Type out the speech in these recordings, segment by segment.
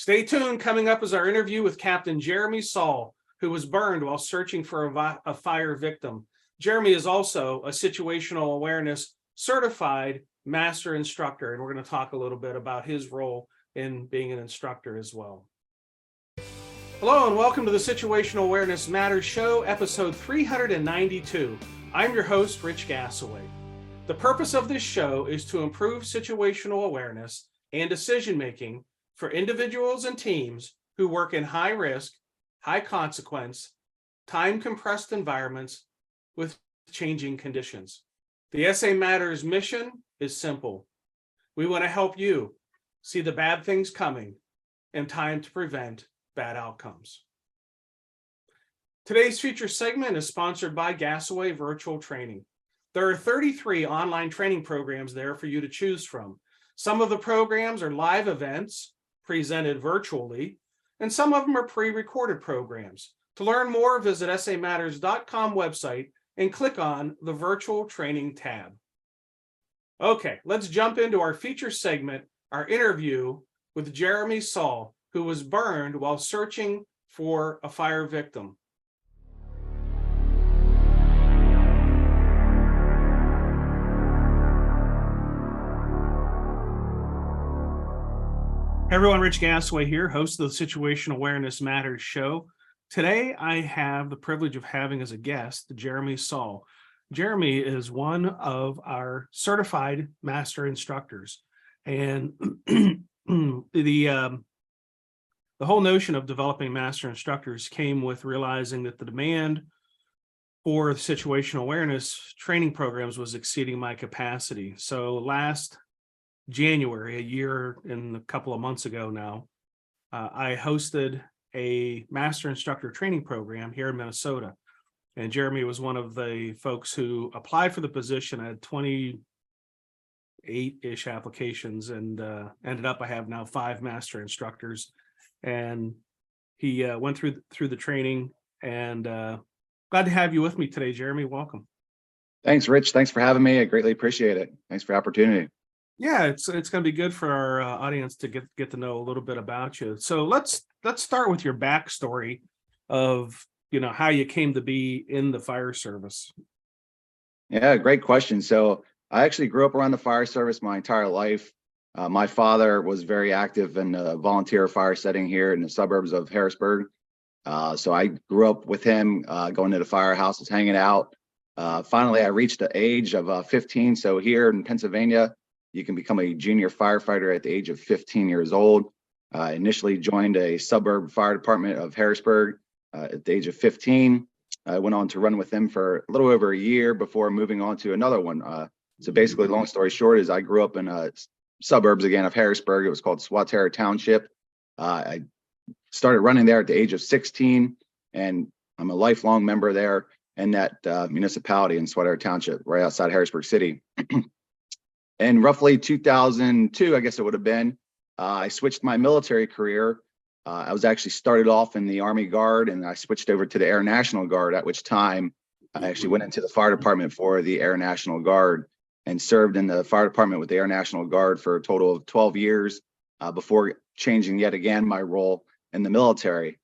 Stay tuned. Coming up is our interview with Captain Jeremy Saul, who was burned while searching for a fire victim. Jeremy is also a situational awareness certified master instructor, and we're going to talk a little bit about his role in being an instructor as well. Hello and welcome to the Situational Awareness Matters Show, episode 392. I'm your host, Rich Gasaway. The purpose of this show is to improve situational awareness and decision-making for individuals and teams who work in high-risk, high-consequence, time-compressed environments with changing conditions. The SA Matters mission is simple. We want to help you see the bad things coming and time to prevent bad outcomes. Today's feature segment is sponsored by Gasaway Virtual Training. There are 33 online training programs there for you to choose from. Some of the programs are live events presented virtually, and some of them are pre-recorded programs. To learn more, visit samatters.com website and click on the Virtual Training tab. Okay, let's jump into our feature segment, our interview with Jeremy Saul, who was burned while searching for a fire victim. Hey everyone, Rich Gasaway here, host of the Situational Awareness Matters Show. Today, I have the privilege of having as a guest Jeremy Saul. Jeremy is one of our certified master instructors, and the whole notion of developing master instructors came with realizing that the demand for situational awareness training programs was exceeding my capacity. So last January, a year and a couple of months ago now, I hosted a master instructor training program here in Minnesota. And Jeremy was one of the folks who applied for the position. I had 28-ish applications, and ended up I have now 5 master instructors. And he went through the training, and glad to have you with me today, Jeremy. Welcome. Thanks, Rich. Thanks for having me. I greatly appreciate it. Thanks for the opportunity. Yeah, it's going to be good for our audience to get to know a little bit about you. So let's start with your backstory of how you came to be in the fire service. Yeah, great question. So I actually grew up around the fire service my entire life. My father was very active in a volunteer fire setting here in the suburbs of Harrisburg. So I grew up with him, going to the firehouses, hanging out. Finally, I reached the age of 15. So here in Pennsylvania, you can become a junior firefighter at the age of 15 years old. Initially joined a suburb fire department of Harrisburg at the age of 15. I went on to run with them for a little over a year before moving on to another one. So basically, long story short, is I grew up in suburbs again of Harrisburg. It was called Situational Township. I started running there at the age of 16, and I'm a lifelong member there in that municipality in Situational Township, right outside Harrisburg City. In roughly 2002, I guess it would have been, I switched my military career. I was actually started off in the Army Guard, and I switched over to the Air National Guard, at which time I actually went into the fire department for the Air National Guard and served in the fire department with the Air National Guard for a total of 12 years before changing yet again my role in the military.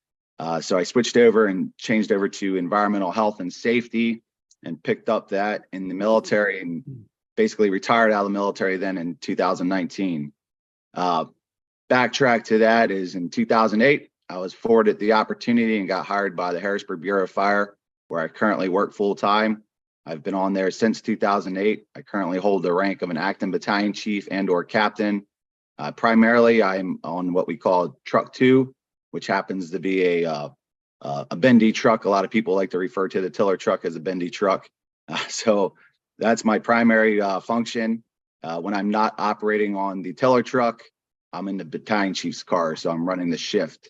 So I switched over and changed over to environmental health and safety and picked up that in the military, and basically retired out of the military then in 2019. Backtrack to that is in 2008, I was afforded the opportunity and got hired by the Harrisburg Bureau of Fire, where I currently work full time. I've been on there since 2008. I currently hold the rank of an acting battalion chief and/or captain. Primarily, I'm on what we call Truck 2, which happens to be a bendy truck. A lot of people like to refer to the tiller truck as a bendy truck. So that's my primary function. When I'm not operating on the tiller truck, I'm in the battalion chief's car, so I'm running the shift.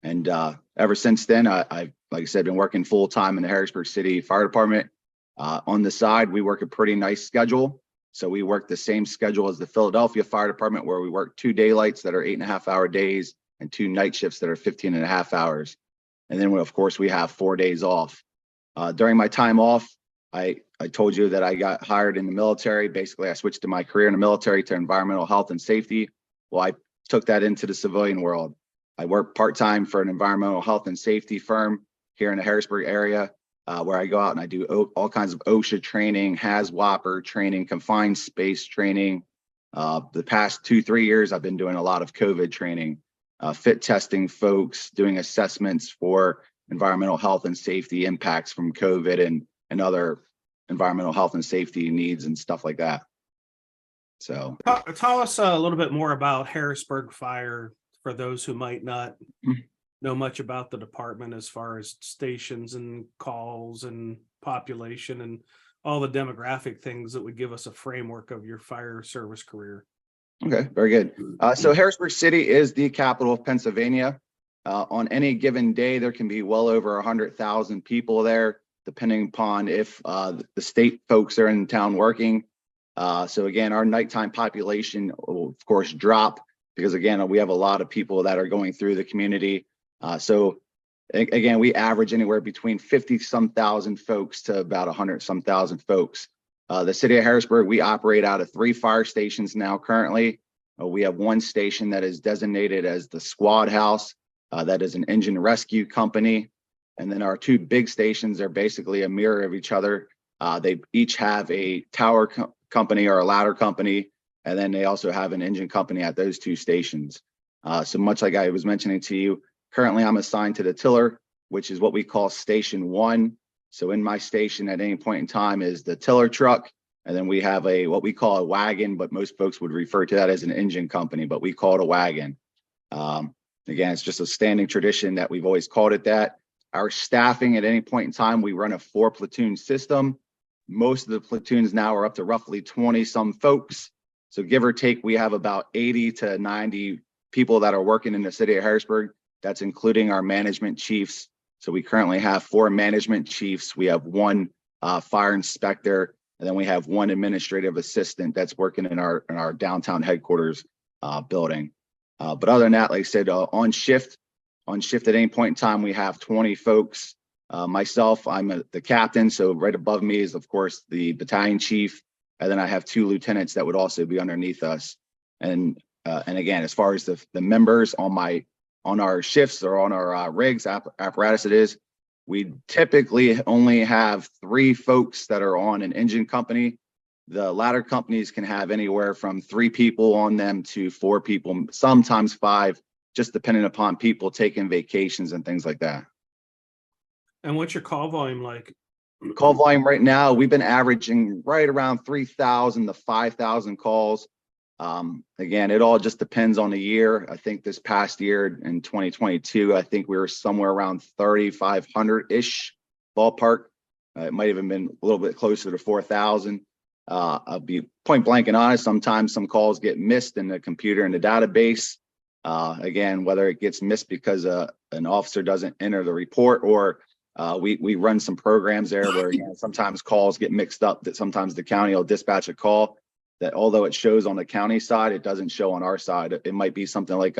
And ever since then, I've, like I said, been working full time in the Harrisburg City Fire Department. On the side, we work a pretty nice schedule. So we work the same schedule as the Philadelphia Fire Department, where we work 2 daylights that are 8.5-hour days and 2 night shifts that are 15.5 hours. And then, of course, we have 4 days off. During my time off, I told you that I got hired in the military. Basically, I switched to my career in the military to environmental health and safety. Well, I took that into the civilian world. I work part-time for an environmental health and safety firm here in the Harrisburg area, where I go out and I do all kinds of OSHA training, HAZWOPER training, confined space training. The past 2-3 years, I've been doing a lot of COVID training, fit testing folks, doing assessments for environmental health and safety impacts from COVID and other environmental health and safety needs and stuff like that. So Tell us a little bit more about Harrisburg Fire for those who might not know much about the department as far as stations and calls and population and all the demographic things that would give us a framework of your fire service career. Okay, very good. So Harrisburg City is the capital of Pennsylvania. On any given day, there can be well over 100,000 people there, depending upon if the state folks are in town working. So again, our nighttime population will of course drop because again, we have a lot of people that are going through the community. So again, we average anywhere between 50-some thousand folks to about 100-some thousand folks. The city of Harrisburg, we operate out of 3 fire stations now currently. We have 1 station that is designated as the squad house. That is an engine rescue company. And then our 2 big stations are basically a mirror of each other. They each have a tower company or a ladder company, and then they also have an engine company at those 2 stations. So much like I was mentioning to you, currently I'm assigned to the tiller, which is what we call station 1. So in my station at any point in time is the tiller truck, and then we have what we call a wagon, but most folks would refer to that as an engine company, but we call it a wagon. Again, it's just a standing tradition that we've always called it that. Our staffing at any point in time, we run a 4-platoon system. Most of the platoons now are up to roughly 20-some folks. So give or take, we have about 80 to 90 people that are working in the city of Harrisburg. That's including our management chiefs. So we currently have 4 management chiefs. We have 1 fire inspector, and then we have 1 administrative assistant that's working in our downtown headquarters building. But other than that, like I said, on shift at any point in time, we have 20 folks. Myself, I'm the captain. So right above me is, of course, the battalion chief. And then I have 2 lieutenants that would also be underneath us. And again, as far as the members on our shifts or on our rigs, apparatus it is, we typically only have 3 folks that are on an engine company. The ladder companies can have anywhere from 3 people on them to 4 people, sometimes 5, just depending upon people taking vacations and things like that. And what's your call volume like? Call volume right now, we've been averaging right around 3,000 to 5,000 calls. Again, it all just depends on the year. I think this past year in 2022, I think we were somewhere around 3,500-ish ballpark. It might have even been a little bit closer to 4,000. I'll be point blank and honest. Sometimes some calls get missed in the computer in the database. Again, whether it gets missed because an officer doesn't enter the report, or we run some programs there where sometimes calls get mixed up, that sometimes the county will dispatch a call that although it shows on the county side, it doesn't show on our side. It might be something like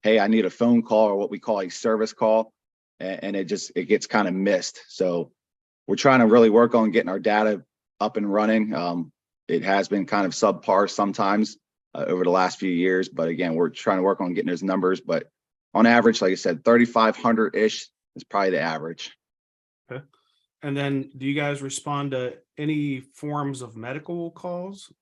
hey, I need a phone call, or what we call a service call, and it gets kind of missed. So we're trying to really work on getting our data up and running. It has been kind of subpar sometimes over the last few years, but again, we're trying to work on getting those numbers. But on average, like I said, 3,500-ish is probably the average. Okay. And then do you guys respond to any forms of medical calls?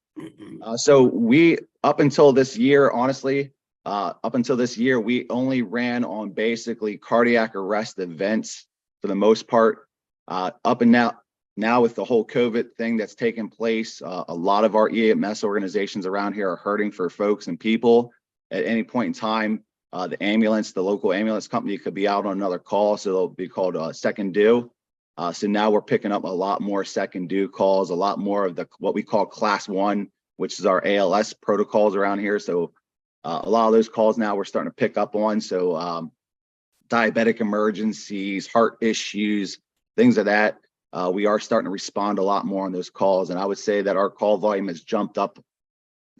So we, up until this year, honestly, we only ran on basically cardiac arrest events for the most part. Up and now with the whole COVID thing that's taken place, a lot of our EMS organizations around here are hurting for folks and people. At any point in time, the local ambulance company could be out on another call, so they'll be called second due. So now we're picking up a lot more second due calls, a lot more of what we call class 1, which is our ALS protocols around here. So a lot of those calls now we're starting to pick up on. So diabetic emergencies, heart issues, things of that. We are starting to respond a lot more on those calls. And I would say that our call volume has jumped up.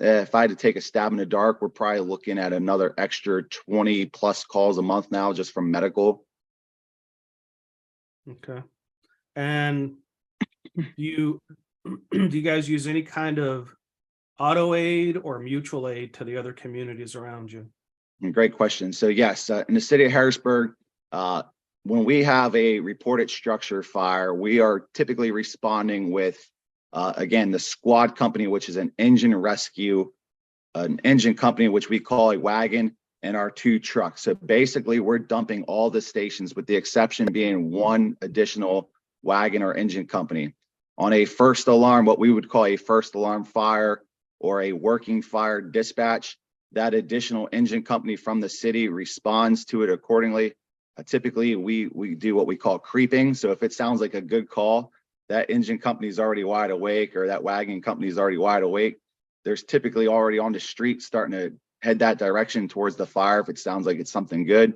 If I had to take a stab in the dark, we're probably looking at another extra 20 plus calls a month now just from medical. Okay. And do you guys use any kind of auto aid or mutual aid to the other communities around you? Great question. So yes, in the city of Harrisburg, when we have a reported structure fire, we are typically responding with, again, the squad company, which is an engine rescue, an engine company, which we call a wagon, and our 2 trucks. So basically, we're dumping all the stations with the exception being 1 additional wagon or engine company. On a first alarm, what we would call a first alarm fire or a working fire dispatch, that additional engine company from the city responds to it accordingly. Typically, we do what we call creeping. So if it sounds like a good call, that engine company is already wide awake, or that wagon company is already wide awake. There's typically already on the street starting to head that direction towards the fire if it sounds like it's something good.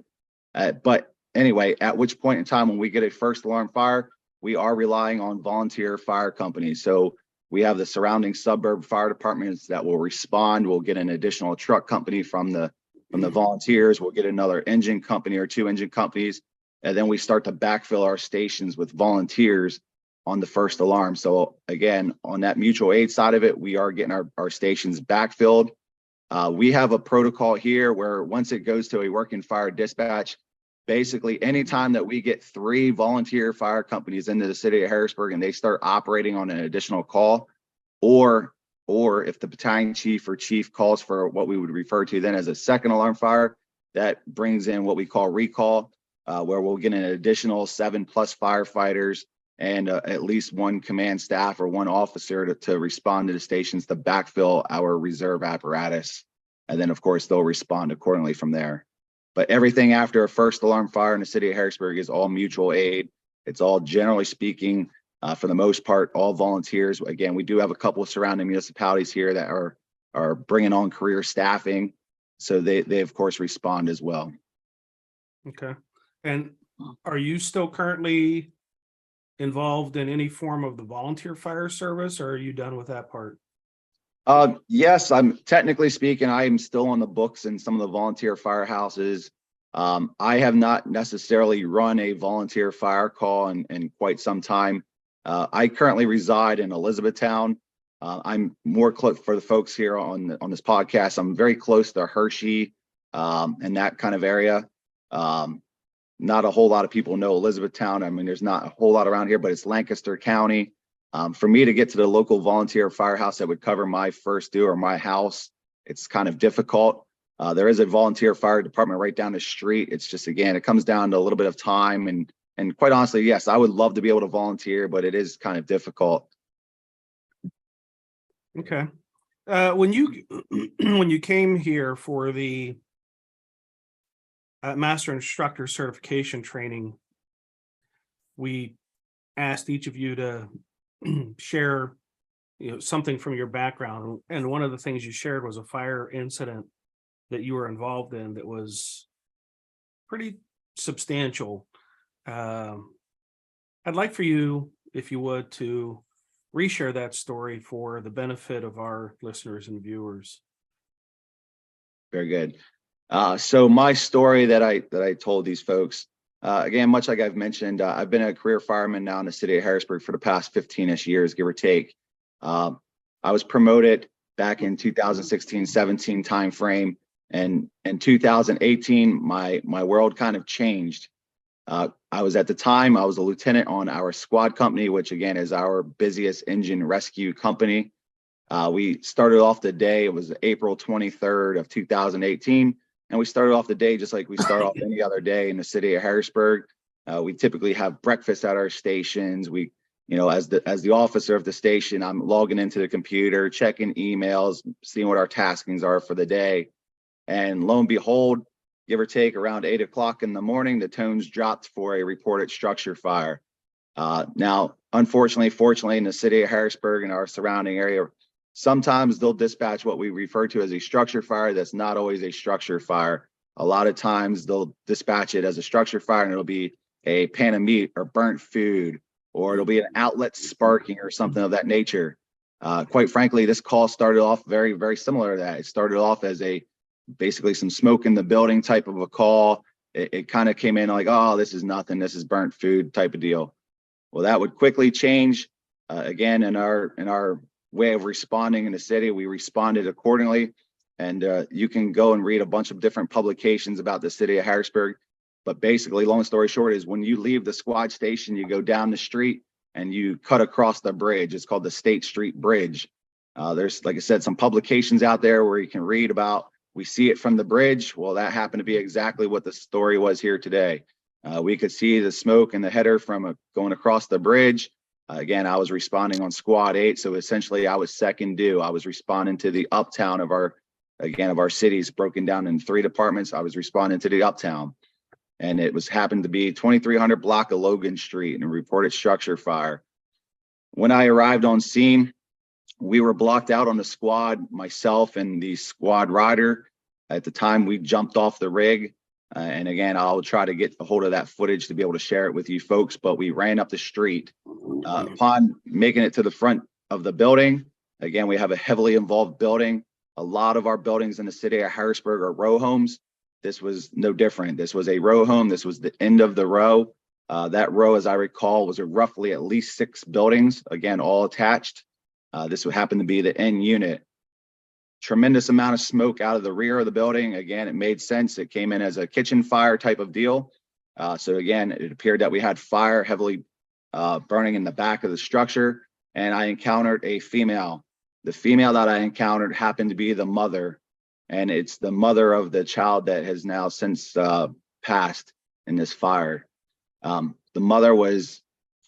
But anyway, at which point in time when we get a first alarm fire, we are relying on volunteer fire companies. So we have the surrounding suburb fire departments that will respond. We'll get an additional truck company from the volunteers. We'll get another engine company or 2 engine companies. And then we start to backfill our stations with volunteers on the first alarm. So again, on that mutual aid side of it, we are getting our stations backfilled. We have a protocol here where once it goes to a working fire dispatch, basically anytime that we get 3 volunteer fire companies into the city of Harrisburg and they start operating on an additional call, or if the battalion chief or chief calls for what we would refer to then as a second alarm fire, that brings in what we call recall, where we'll get an additional 7+ firefighters and at least 1 command staff or 1 officer to respond to the stations to backfill our reserve apparatus. And then of course they'll respond accordingly from there. But everything after a first alarm fire in the city of Harrisburg is all mutual aid. It's all, generally speaking, for the most part, all volunteers. Again, we do have a couple of surrounding municipalities here that are bringing on career staffing. So they of course respond as well. Okay. And are you still currently involved in any form of the volunteer fire service, or are you done with that part? Yes, I'm technically speaking, I am still on the books in some of the volunteer firehouses. I have not necessarily run a volunteer fire call in quite some time. I currently reside in Elizabethtown. I'm more close for the folks here on this podcast. I'm very close to Hershey and that kind of area. Not a whole lot of people know Elizabethtown. I mean, there's not a whole lot around here, but it's Lancaster County. For me to get to the local volunteer firehouse that would cover my first due or my house, it's kind of difficult. There is a volunteer fire department right down the street. It's just, again, it comes down to a little bit of time. And quite honestly, yes, I would love to be able to volunteer, but it is kind of difficult. Okay. When you came here for the master instructor certification training, we asked each of you to share something from your background, and one of the things you shared was a fire incident that you were involved in that was pretty substantial. I'd like for you, if you would, to reshare that story for the benefit of our listeners and viewers. Very good. So my story that I told these folks, again, much like I've mentioned, I've been a career fireman now in the city of Harrisburg for the past 15-ish years, give or take. I was promoted back in 2016-17 timeframe, and in 2018, my world kind of changed. I was at the time, I was a lieutenant on our squad company, which again is our busiest engine rescue company. We started off the day, it was April 23rd of 2018. And we started off the day just like we start off any other day in the city of Harrisburg. We typically have breakfast at our stations. We, as the officer of the station, I'm logging into the computer, checking emails, seeing what our taskings are for the day. And lo and behold, give or take around 8 o'clock in the morning, the tones dropped for a reported structure fire. Now, unfortunately, fortunately, in the city of Harrisburg and our surrounding area, sometimes they'll dispatch what we refer to as a structure fire. That's not always a structure fire. A lot of times they'll dispatch it as a structure fire and it'll be a pan of meat or burnt food, or it'll be an outlet sparking or something of that nature. Quite frankly, this call started off very, very similar to that. It started off as basically some smoke in the building type of a call. It kind of came in like, oh, this is nothing. This is burnt food type of deal. Well, that would quickly change. Again, in our way of responding in the city, we responded accordingly. And you can go and read a bunch of different publications about the city of Harrisburg. But basically, long story short, is when you leave the squad station, you go down the street and you cut across the bridge. It's called the State Street Bridge. There's, like I said, some publications out there where you can read about, we see it from the bridge. Well, that happened to be exactly what the story was here today. We could see the smoke and the header from going across the bridge. Again, I was responding on squad 8. So essentially I was second due. I was responding to the uptown of our cities broken down in 3 departments. I was responding to the uptown, and it happened to be 2300 block of Logan Street and a reported structure fire. When I arrived on scene, we were blocked out on the squad, myself and the squad rider. At the time, we jumped off the rig. And again, I'll try to get a hold of that footage to be able to share it with you folks, but we ran up the street. Upon making it to the front of the building, again, we have a heavily involved building. A lot of our buildings in the city of Harrisburg are row homes. This was no different. This was a row home. This was the end of the row. That row, as I recall, was roughly at least 6 buildings, again, all attached. This would happen to be the end unit. Tremendous amount of smoke out of the rear of the building. Again, it made sense. It came in as a kitchen fire type of deal. So again, it appeared that we had fire heavily burning in the back of the structure. And I encountered a female. The female that I encountered happened to be the mother. And it's the mother of the child that has now since passed in this fire. The mother was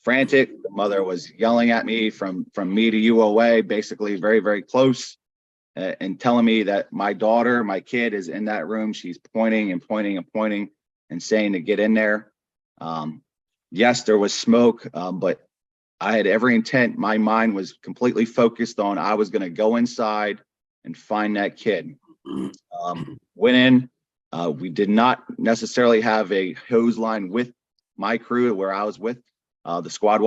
frantic. The mother was yelling at me from me to you away, basically very, very close, and telling me that my daughter, my kid, is in that room. She's pointing and pointing and pointing and saying to get in there. Yes, there was smoke, but I had every intent. My mind was completely focused on I was going to go inside and find that kid. Went in. We did not necessarily have a hose line with my crew where I was with. The squad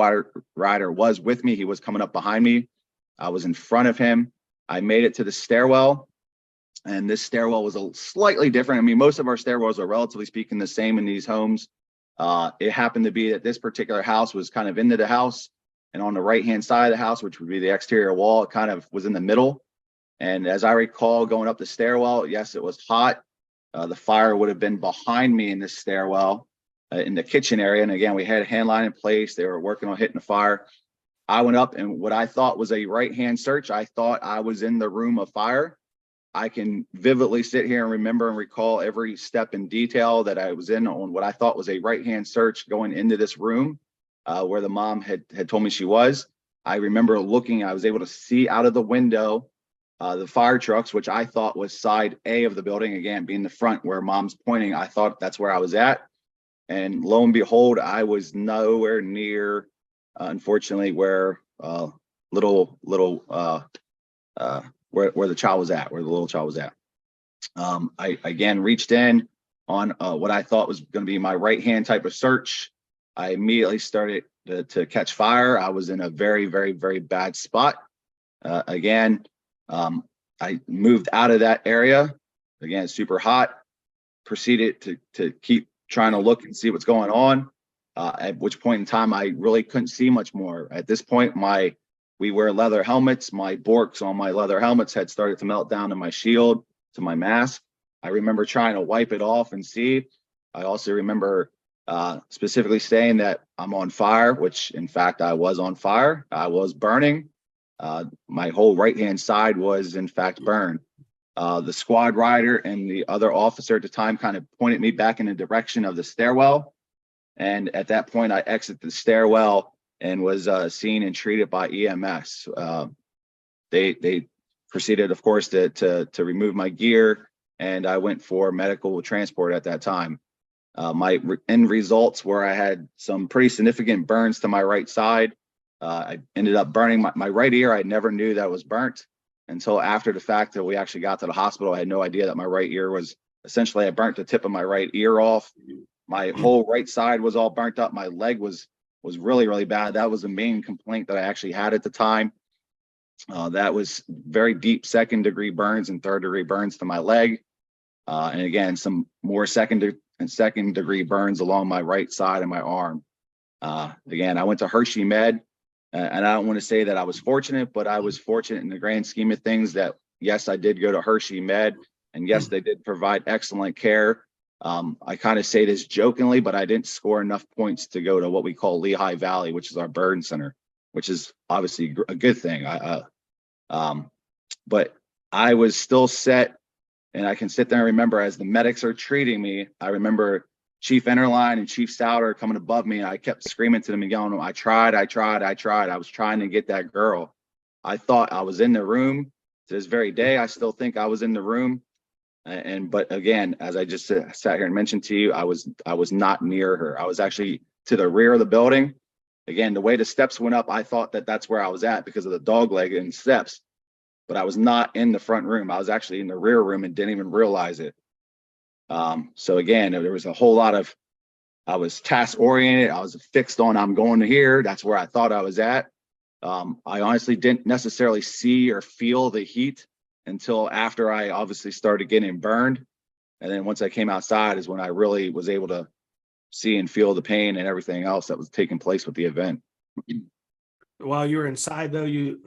rider was with me. He was coming up behind me. I was in front of him. I made it to the stairwell, and this stairwell was a slightly different. I mean, most of our stairwells are relatively speaking the same in these homes. It happened to be that this particular house was kind of into the house, and on the right-hand side of the house, which would be the exterior wall, it kind of was in the middle. And as I recall going up the stairwell, yes, it was hot. The fire would have been behind me in this stairwell in the kitchen area. And again, we had a hand line in place. They were working on hitting the fire. I went up, and what I thought was a right-hand search. I thought I was in the room of fire. I can vividly sit here and remember and recall every step in detail that I was in on what I thought was a right-hand search going into this room where the mom had told me she was. I remember looking, I was able to see out of the window the fire trucks, which I thought was side A of the building, again, being the front where mom's pointing. I thought that's where I was at. And lo and behold, I was nowhere near, unfortunately, where where the child was at, where the little child was at. I again reached in on what I thought was going to be my right hand type of search. I immediately started to catch fire. I was in a very, very, very bad spot. Again, I moved out of that area. Again, super hot. Proceeded to keep trying to look and see what's going on. At which point in time, I really couldn't see much more. At this point, we wear leather helmets. My borks on my leather helmets had started to melt down to my shield, to my mask. I remember trying to wipe it off and see. I also remember specifically saying that I'm on fire, which in fact I was on fire. I was burning. My whole right-hand side was in fact burned. The squad rider and the other officer at the time kind of pointed me back in the direction of the stairwell. And at that point, I exited the stairwell and was seen and treated by EMS. They proceeded, of course, to remove my gear, and I went for medical transport at that time. My end results were I had some pretty significant burns to my right side. I ended up burning my right ear. I never knew that it was burnt until after the fact that we actually got to the hospital. I had no idea that my right ear was essentially, I burnt the tip of my right ear off. My whole right side was all burnt up. My leg was really, really bad. That was the main complaint that I actually had at the time. That was very deep second degree burns and third degree burns to my leg. And again, some more second degree burns along my right side and my arm. Again, I went to Hershey Med, and I don't want to say that I was fortunate, but I was fortunate in the grand scheme of things that Yes, I did go to Hershey Med, and yes, they did provide excellent care. I kind of say this jokingly, but I didn't score enough points to go to what we call Lehigh Valley, which is our burn center, which is obviously a good thing. But I was still set, and I can sit there and remember as the medics are treating me, I remember Chief Enterline and Chief Souter coming above me, and I kept screaming to them and yelling, I tried. I was trying to get that girl. I thought I was in the room. To this very day, I still think I was in the room. But again, as I just sat here and mentioned to you, I was not near her. I was actually to the rear of the building. Again, the way the steps went up, I thought that's where I was at because of the dog leg and steps, but I was not in the front room. I was actually in the rear room and didn't even realize it. So again, there was a whole lot of, I was task oriented. I was fixed on, I'm going to here. That's where I thought I was at. I honestly didn't necessarily see or feel the heat until after I obviously started getting burned. And then once I came outside is when I really was able to see and feel the pain and everything else that was taking place with the event. While you were inside, though, you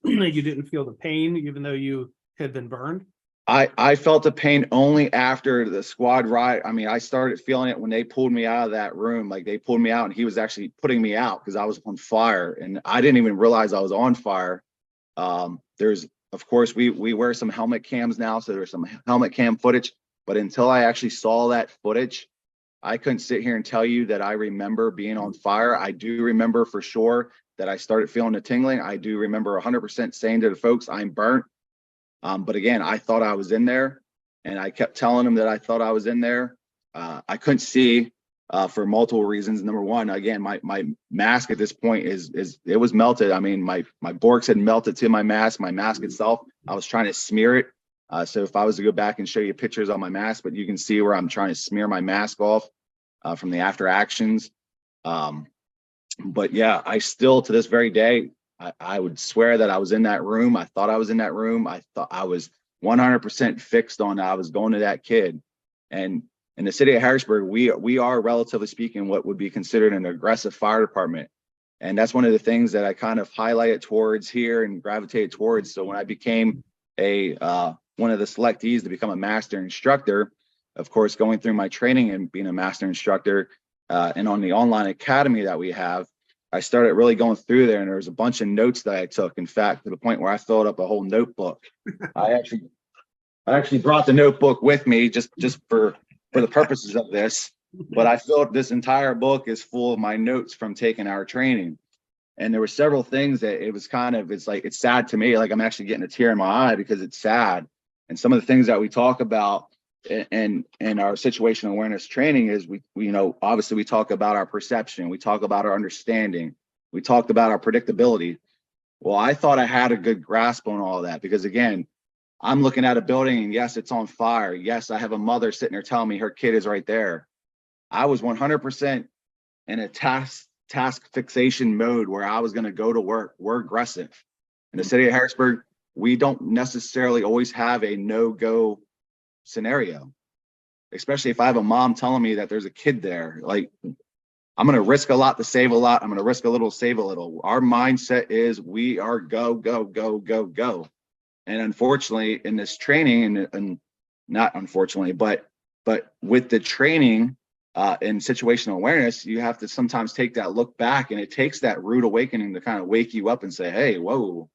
you didn't feel the pain, even though you had been burned? I felt the pain only after the squad ride. I mean, I started feeling it when they pulled me out of that room. Like they pulled me out and he was actually putting me out because I was on fire and I didn't even realize I was on fire. There's, of course, we wear some helmet cams now, so there's some helmet cam footage, but until I actually saw that footage, I couldn't sit here and tell you that I remember being on fire. I do remember for sure that I started feeling the tingling. I do remember 100% saying to the folks, I'm burnt. But again, I thought I was in there and I kept telling them that I thought I was in there. I couldn't see for multiple reasons. Number one, again, my mask at this point is it was melted. I mean, my Borks had melted to my mask itself. I was trying to smear it. So if I was to go back and show you pictures on my mask, but you can see where I'm trying to smear my mask off from the after actions. But yeah, I still to this very day, I would swear that I was in that room. I thought I was in that room. I thought I was 100% fixed on I was going to that kid. And in the city of Harrisburg, we are relatively speaking what would be considered an aggressive fire department. And that's one of the things that I kind of highlighted towards here and gravitated towards. So when I became one of the selectees to become a master instructor, of course, going through my training and being a master instructor and on the online academy that we have, I started really going through there and there was a bunch of notes that I took. In fact, to the point where I filled up a whole notebook. I actually brought the notebook with me just for the purposes of this, but I filled this entire book is full of my notes from taking our training. And there were several things that it was kind of, it's sad to me. Like I'm actually getting a tear in my eye because it's sad. And some of the things that we talk about in our situational awareness training is we obviously we talk about our perception, we talk about our understanding, we talked about our predictability. Well, I thought I had a good grasp on all of that because again, I'm looking at a building and yes, it's on fire. Yes, I have a mother sitting there telling me her kid is right there. I was 100% in a task fixation mode where I was going to go to work. We're aggressive. In the city of Harrisburg, we don't necessarily always have a no-go scenario, especially if I have a mom telling me that there's a kid there. Like, I'm going to risk a lot to save a lot. I'm going to risk a little to save a little. Our mindset is we are go, go, go, go, go. And unfortunately, in this training, and not unfortunately, but with the training in situational awareness, you have to sometimes take that look back, and it takes that rude awakening to kind of wake you up and say, hey, whoa,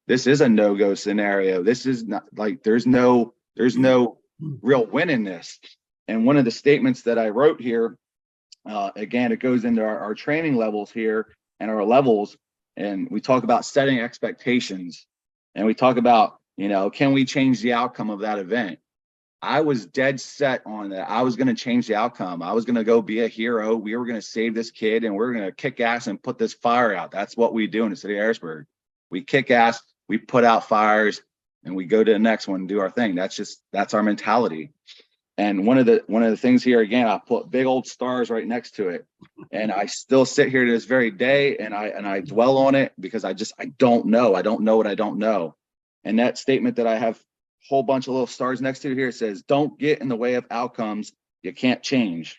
this is a no-go scenario. This is not like there's no real win in this. And one of the statements that I wrote here, again, it goes into our training levels here and our levels, and we talk about setting expectations, and we talk about, can we change the outcome of that event? I was dead set on that. I was going to change the outcome. I was going to go be a hero. We were going to save this kid, and we're going to kick ass and put this fire out. That's what we do in the city of Harrisburg. We kick ass, we put out fires, and we go to the next one and do our thing. That's our mentality. And one of the things here, again, I put big old stars right next to it. And I still sit here to this very day and I dwell on it because I don't know. I don't know what I don't know. And that statement that I have a whole bunch of little stars next to here says, don't get in the way of outcomes you can't change.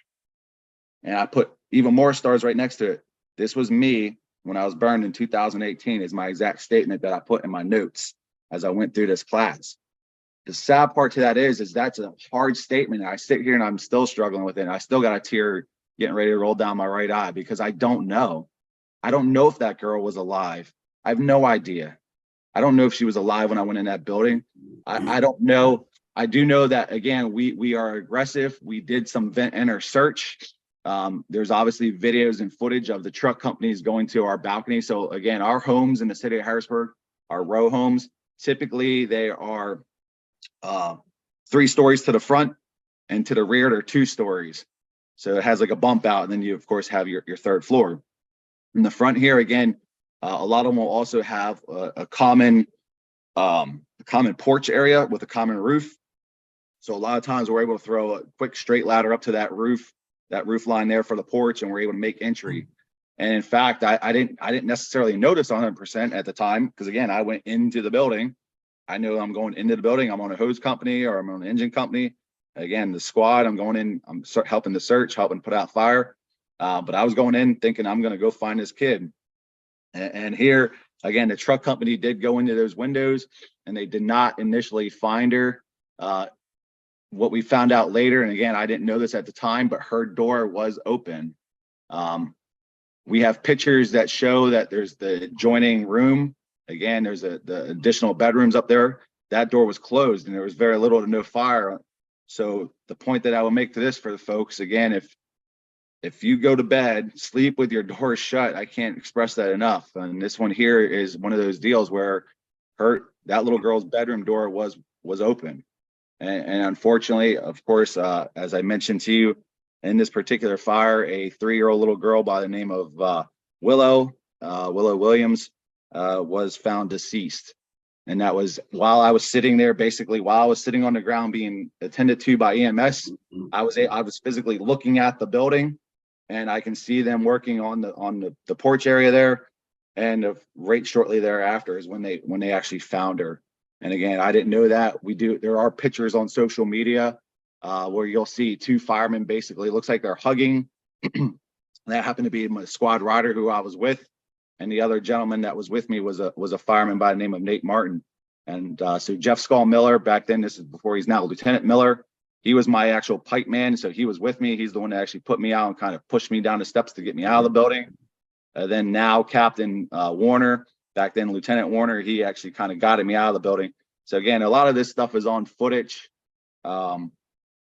And I put even more stars right next to it. This was me when I was burned in 2018 is my exact statement that I put in my notes. as I went through this class. The sad part to that is that's a hard statement. I sit here and I'm still struggling with it. I still got a tear getting ready to roll down my right eye because I don't know. I don't know if that girl was alive. I have no idea. I don't know if she was alive when I went in that building. I don't know. I do know that, again, we are aggressive. We did some vent enter search. There's obviously videos and footage of the truck companies going to our balcony. So again, our homes in the city of Harrisburg are row homes. Typically, they are 3 stories to the front, and to the rear, they're 2 stories. So it has like a bump out, and then you, of course, have your 3rd floor. In the front here, again, a lot of them will also have a common porch area with a common roof. So a lot of times we're able to throw a quick straight ladder up to that roof line there for the porch, and we're able to make entry. And in fact, I didn't necessarily notice 100% at the time, because again, I went into the building. I know I'm going into the building. I'm on a hose company or I'm on an engine company. Again, the squad, I'm going in, I'm helping to search, helping put out fire. But I was going in thinking I'm going to go find this kid. And here, again, the truck company did go into those windows and they did not initially find her. What we found out later, and again, I didn't know this at the time, but her door was open. We have pictures that show that there's the adjoining room. Again, there's the additional bedrooms up there. That door was closed and there was very little to no fire. So the point that I will make to this for the folks, again, if you go to bed, sleep with your door shut. I can't express that enough. And this one here is one of those deals where that little girl's bedroom door was open. And unfortunately, of course, as I mentioned to you, in this particular fire, a 3-year-old little girl by the name of Willow Williams was found deceased. And that was while I was sitting there, basically while I was sitting on the ground being attended to by EMS. I was physically looking at the building, and I can see them working on the porch area there. And right shortly thereafter is when they actually found her. And again, I didn't know that. There are pictures on social media where you'll see 2 firemen, basically it looks like they're hugging. That happened to be my squad rider who I was with. And the other gentleman that was with me was a fireman by the name of Nate Martin. And so Jeff Skull Miller, back then, this is before he's now Lieutenant Miller, he was my actual pipe man. So he was with me. He's the one that actually put me out and kind of pushed me down the steps to get me out of the building. Then now Captain Warner, back then Lieutenant Warner, he actually kind of got me out of the building. So again, a lot of this stuff is on footage.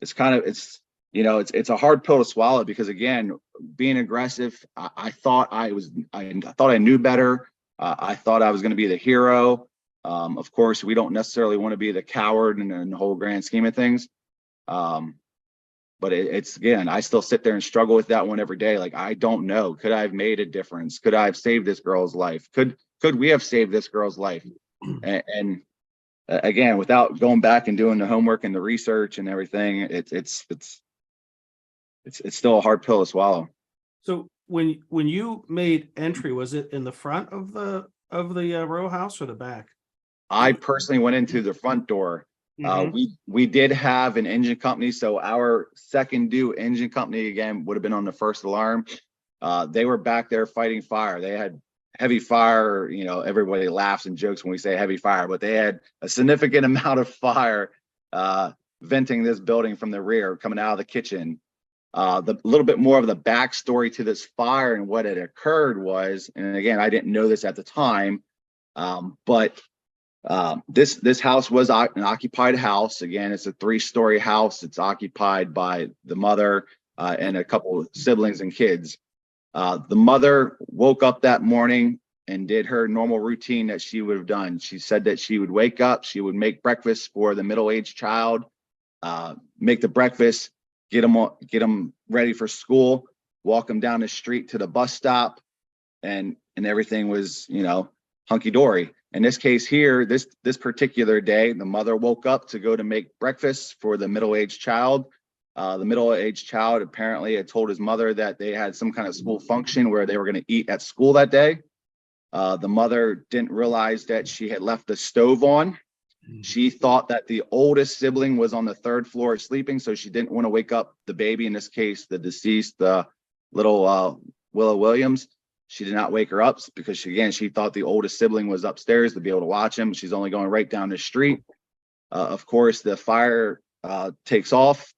It's a hard pill to swallow because, again, being aggressive, I thought I thought I knew better. I thought I was going to be the hero. Of course, we don't necessarily want to be the coward in the whole grand scheme of things. But it's again, I still sit there and struggle with that one every day. Like, I don't know. Could I have made a difference? Could I have saved this girl's life? Could we have saved this girl's life? And again, without going back and doing the homework and the research and everything, it's still a hard pill to swallow. So when you made entry, was it in the front of the row house or the back? I personally went into the front door. We did have an engine company, so our second due engine company again would have been on the first alarm. They were back there fighting fire. They had heavy fire. You know, everybody laughs and jokes when we say heavy fire, but they had a significant amount of fire venting this building from the rear, coming out of the kitchen. The little bit more of the backstory to this fire and what had occurred was, and again, I didn't know this at the time, but this house was an occupied house. Again, it's a 3-story house. It's occupied by the mother and a couple of siblings and kids. The mother woke up that morning and did her normal routine that she would have done. She said that she would wake up, she would make breakfast for the middle-aged child, make the breakfast, get them ready for school, walk them down the street to the bus stop, and everything was, hunky-dory. In this case here, this particular day, the mother woke up to go to make breakfast for the middle-aged child. The middle-aged child apparently had told his mother that they had some kind of school function where they were going to eat at school that day. The mother didn't realize that she had left the stove on. She thought that the oldest sibling was on the 3rd floor sleeping, so she didn't want to wake up the baby, in this case, the deceased little Willow Williams. She did not wake her up because she thought the oldest sibling was upstairs to be able to watch him. She's only going right down the street. Of course, the fire takes off.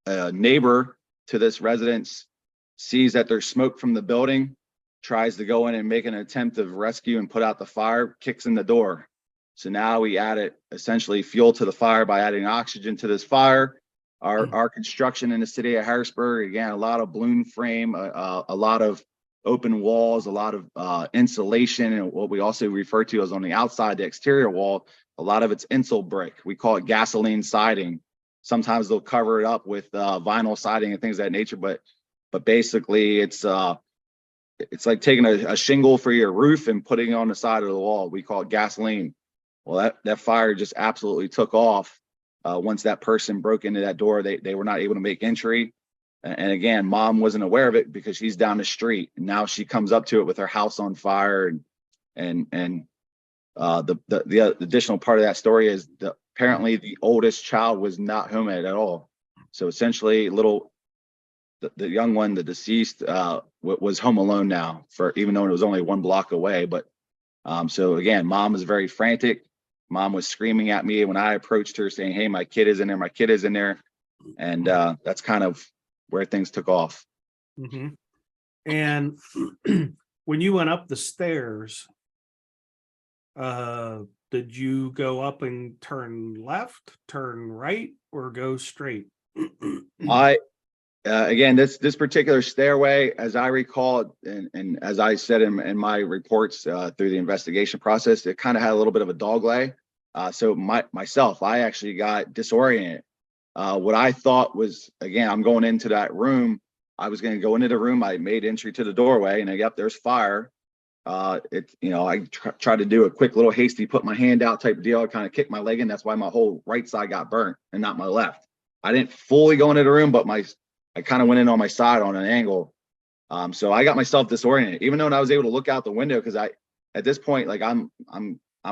A neighbor to this residence sees that there's smoke from the building, tries to go in and make an attempt of rescue and put out the fire, kicks in the door. So now we added essentially fuel to the fire by adding oxygen to this fire. Our construction in the city of Harrisburg, again, a lot of balloon frame, a lot of open walls, a lot of insulation, and what we also refer to as on the outside, the exterior wall, a lot of it's insul brick. We call it gasoline siding. Sometimes they'll cover it up with vinyl siding and things of that nature, but basically it's like taking a shingle for your roof and putting it on the side of the wall. We call it gasoline. Well, that fire just absolutely took off. Once that person broke into that door, they were not able to make entry. And again, mom wasn't aware of it because she's down the street. And now she comes up to it with her house on fire. And the additional part of that story is apparently the oldest child was not home at all. So essentially, the young one, the deceased, was home alone now, for even though it was only 1 block away. But so again, mom was very frantic. Mom was screaming at me when I approached her, saying, "Hey, my kid is in there. My kid is in there." And that's kind of where things took off. Mm-hmm. And when you went up the stairs, did you go up and turn left, turn right, or go straight? Again, this particular stairway, as I recall, and as I said in my reports through the investigation process, it kind of had a little bit of a dog leg. So myself, I actually got disoriented. What I thought was, again, I'm going into that room. I was going to go into the room. I made entry to the doorway, and yep, there's fire. I tried to do a quick little hasty, put my hand out type of deal. I kind of kicked my leg in. That's why my whole right side got burnt and not my left. I didn't fully go into the room, but I kind of went in on my side on an angle. So I got myself disoriented, even though I was able to look out the window, because at this point, like I'm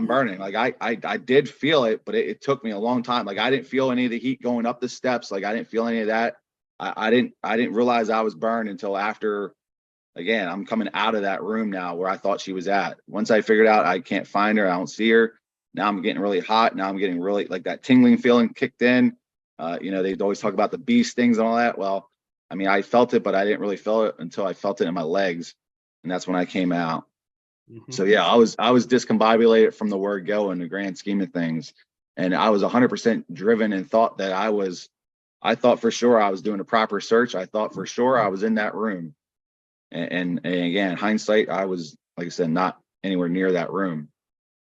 burning. Like I did feel it, but it took me a long time. Like I didn't feel any of the heat going up the steps. Like I didn't feel any of that. I didn't realize I was burned until after, again, I'm coming out of that room now where I thought she was at. Once I figured out I can't find her, I don't see her. Now I'm getting really hot. Now I'm getting really, like, that tingling feeling kicked in. They'd always talk about the bee stings and all that. Well, I mean, I felt it, but I didn't really feel it until I felt it in my legs. And that's when I came out. Mm-hmm. So yeah, I was discombobulated from the word go in the grand scheme of things. And I was 100% driven and thought that I thought for sure I was doing a proper search. I thought for sure I was in that room. And again, hindsight, I was, like I said, not anywhere near that room.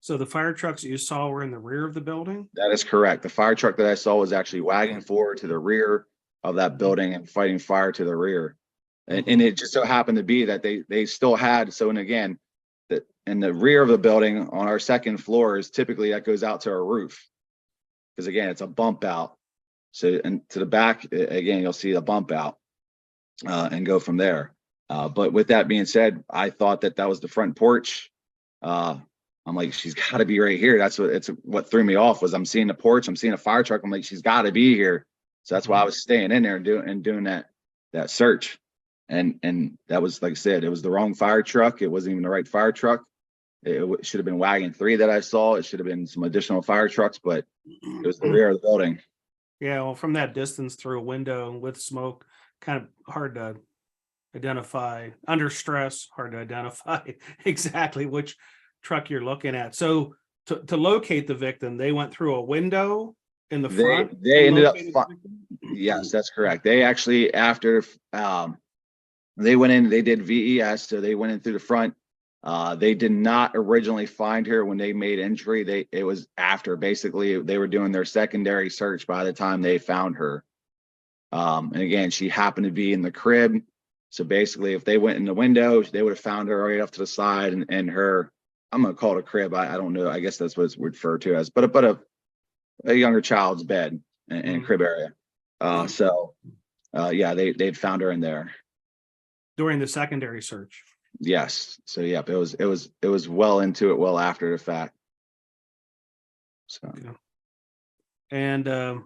So the fire trucks that you saw were in the rear of the building? That is correct. The fire truck that I saw was actually wagging forward to the rear of that building and fighting fire to the rear. And it just so happened to be that they still had, so, and again, that in the rear of the building on our second floor is typically that goes out to our roof. Because again, it's a bump out. So, and to the back, again, you'll see the bump out and go from there. But with that being said, I thought that was the front porch. I'm like, she's got to be right here. That's what threw me off was I'm seeing the porch, I'm seeing a fire truck. I'm like, she's got to be here. So that's why I was staying in there and doing that search. And that was, like I said, it was the wrong fire truck. It wasn't even the right fire truck. It should have been wagon 3 that I saw. It should have been some additional fire trucks, but it was the rear of the building. Yeah, well, from that distance through a window with smoke, kind of hard to identify. Under stress, hard to identify exactly which truck you're looking at. So to locate the victim, they went through a window in the front. They ended up. Yes, that's correct. They actually, after they went in, they did VES, so they went in through the front. They did not originally find her when they made entry. It was after, basically they were doing their secondary search by the time they found her. And again, she happened to be in the crib. So basically, if they went in the window, they would have found her right off to the side, and her, I'm gonna call it a crib. I don't know. I guess that's what it's referred to as, but a younger child's bed and crib area. Yeah, they'd found her in there during the secondary search. Yes. So yeah, it was well into it, well after the fact. So. Okay. And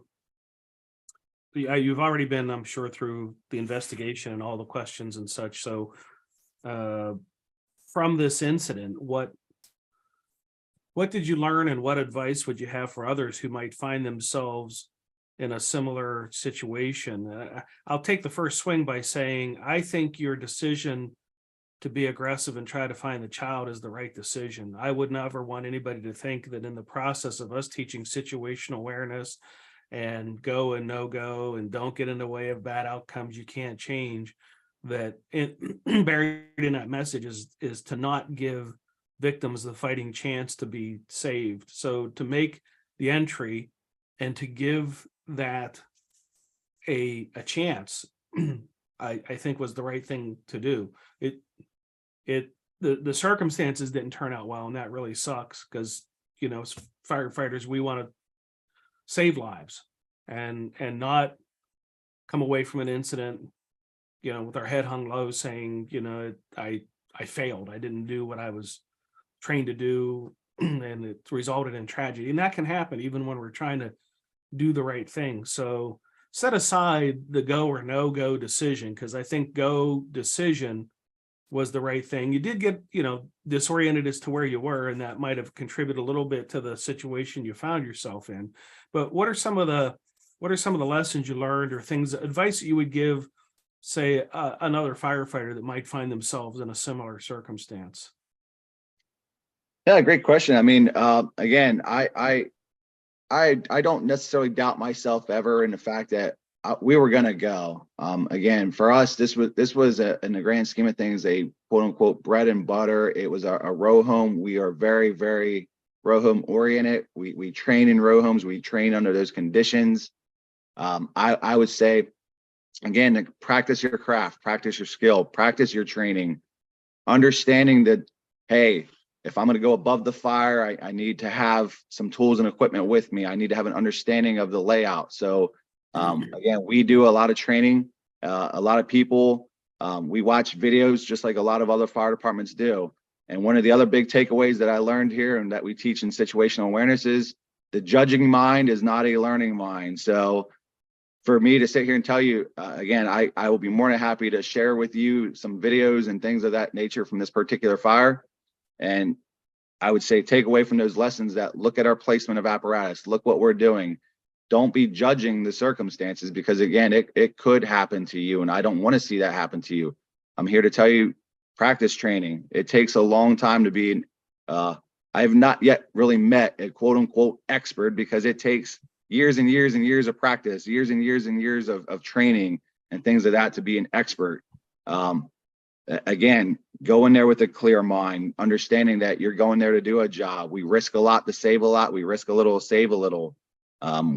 you've already been, I'm sure, through the investigation and all the questions and such. So from this incident, what did you learn, and what advice would you have for others who might find themselves in a similar situation? I'll take the first swing by saying, I think your decision to be aggressive and try to find the child is the right decision. I would never want anybody to think that in the process of us teaching situational awareness and go and no go and don't get in the way of bad outcomes you can't change, that buried in that message is to not give victims the fighting chance to be saved. So to make the entry and to give that a chance, I think was the right thing to do. The circumstances didn't turn out well, and that really sucks, because as firefighters, we want to save lives and not come away from an incident with our head hung low saying, I failed, I didn't do what I was trained to do, and it resulted in tragedy. And that can happen even when we're trying to do the right thing. So set aside the go or no go decision, because I think go decision was the right thing. You did get disoriented as to where you were, and that might have contributed a little bit to the situation you found yourself in. But what are some of the lessons you learned, or advice that you would give, say, another firefighter that might find themselves in a similar circumstance? Yeah, great question. I mean, again, I don't necessarily doubt myself ever in the fact that we were going to go. Again, for us, this was in the grand scheme of things, a quote unquote bread and butter. It was a row home. We are very, very row home oriented. We train in row homes. We train under those conditions. I would say, again, to practice your craft, practice your skill, practice your training, understanding that, hey, if I'm going to go above the fire, I need to have some tools and equipment with me. I need to have an understanding of the layout. So again, we do a lot of training. A lot of people, we watch videos just like a lot of other fire departments do. And one of the other big takeaways that I learned here and that we teach in situational awareness is the judging mind is not a learning mind. So for me to sit here and tell you, again, I will be more than happy to share with you some videos and things of that nature from this particular fire. And I would say take away from those lessons that look at our placement of apparatus, look what we're doing. Don't be judging the circumstances, because again, it could happen to you, and I don't want to see that happen to you. I'm here to tell you, practice training. It takes a long time to be, I have not yet really met a quote unquote expert, because it takes years and years and years of practice, years and years and years of training and things of that to be an expert. Again, go in there with a clear mind, understanding that you're going there to do a job. We risk a lot to save a lot. We risk a little to save a little.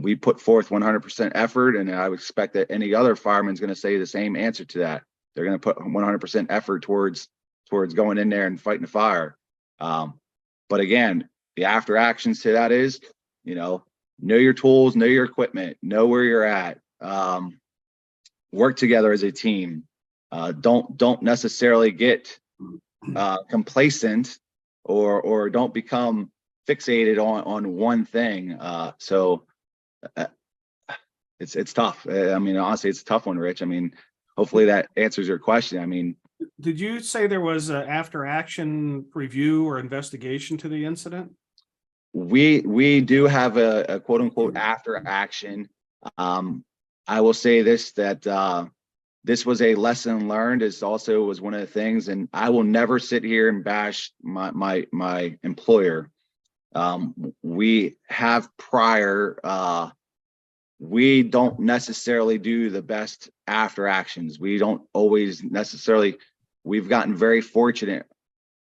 We put forth 100% effort, and I would expect that any other fireman's going to say the same answer to that. They're going to put 100% effort towards going in there and fighting the fire. But again, the after actions to that is, know your tools, know your equipment, know where you're at. Work together as a team. Don't necessarily get complacent or don't become fixated on one thing. So it's tough. I mean, honestly, it's a tough one, Rich. I mean, hopefully that answers your question. I mean, did you say there was an after action review or investigation to the incident? We do have a quote unquote after action. I will say this, that this was a lesson learned. It also was one of the things, and I will never sit here and bash my employer. We have prior, we don't necessarily do the best after actions. We don't always necessarily, we've gotten very fortunate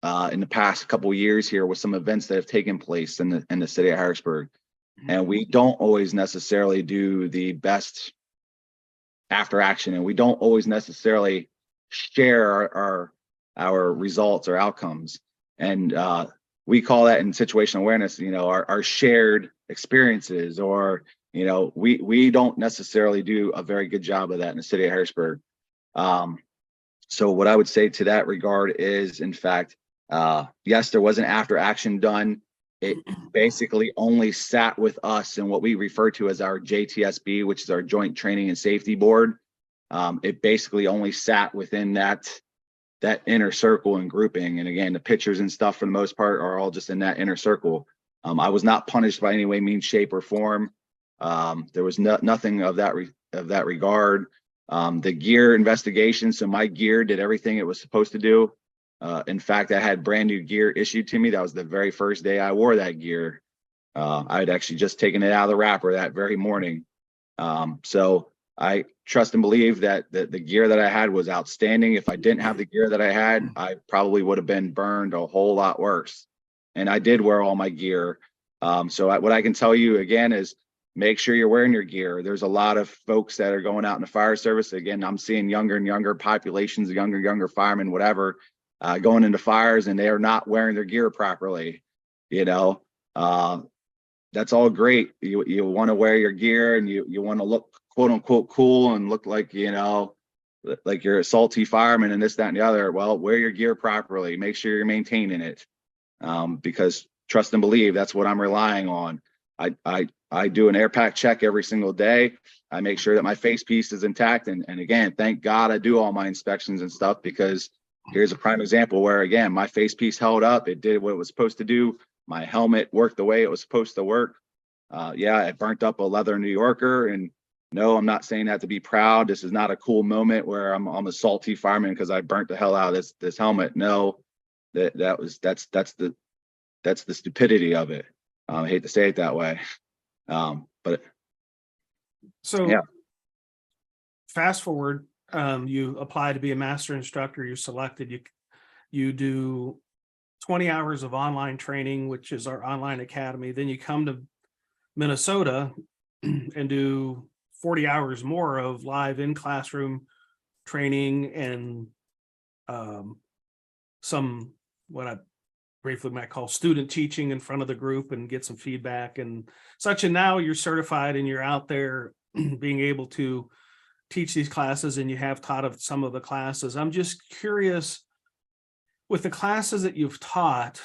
in the past couple of years here with some events that have taken place in the city of Harrisburg. And we don't always necessarily do the best after action, and we don't always necessarily share our results or outcomes. And we call that in situational awareness, our shared experiences, or we don't necessarily do a very good job of that in the city of Harrisburg. So what I would say to that regard is, in fact, yes, there was an after action done. It basically only sat with us in what we refer to as our JTSB, which is our Joint Training and Safety Board. It basically only sat within that that inner circle and grouping. And again, the pictures and stuff for the most part are all just in that inner circle. I was not punished by any way, means, shape, or form. There was nothing of that regard. The gear investigation, so my gear did everything it was supposed to do. In fact, I had brand new gear issued to me. That was the very first day I wore that gear. I had actually just taken it out of the wrapper that very morning. So I trust and believe that the gear that I had was outstanding. If I didn't have the gear that I had, I probably would have been burned a whole lot worse. And I did wear all my gear. So what I can tell you again is make sure you're wearing your gear. There's a lot of folks that are going out in the fire service. Again, I'm seeing younger and younger populations, younger firemen, whatever, going into fires, and they are not wearing their gear properly. That's all great. You want to wear your gear, and you want to look quote unquote cool and look like, like you're a salty fireman and this, that, and the other. Well, wear your gear properly. Make sure you're maintaining it. Because trust and believe, that's what I'm relying on. I do an air pack check every single day. I make sure that my face piece is intact. And again, thank God I do all my inspections and stuff, because here's a prime example where, again, my face piece held up. It did what it was supposed to do. My helmet worked the way it was supposed to work. Yeah, it burnt up a leather New Yorker. And no, I'm not saying that to be proud. This is not a cool moment where I'm a salty fireman because I burnt the hell out of this helmet. No, that's the stupidity of it. I hate to say it that way. But So yeah. fast forward, you apply to be a master instructor, you're selected, you do 20 hours of online training, which is our online academy. Then you come to Minnesota and do 40 hours more of live in classroom training and some what I briefly might call student teaching in front of the group and get some feedback and such. And now you're certified and you're out there being able to teach these classes, and you have taught some of the classes. I'm just curious, with the classes that you've taught,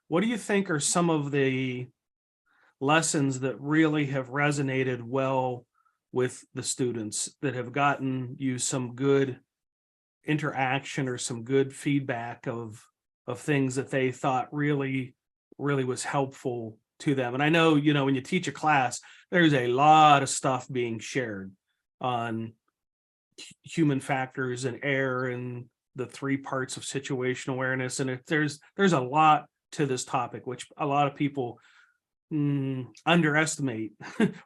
what do you think are some of the lessons that really have resonated well with the students, that have gotten you some good interaction or some good feedback of things that they thought really was helpful to them? And I know, when you teach a class, there's a lot of stuff being shared on human factors and air and the 3 parts of situational awareness. And if there's a lot to this topic, which a lot of people underestimate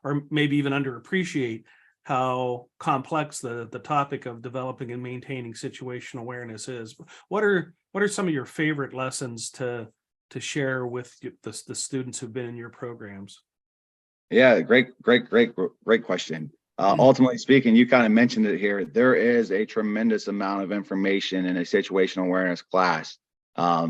or maybe even underappreciate how complex the topic of developing and maintaining situational awareness is. What are some of your favorite lessons to share with the students who've been in your programs? Yeah, great question. Ultimately speaking, you kind of mentioned it here. There is a tremendous amount of information in a situational awareness class.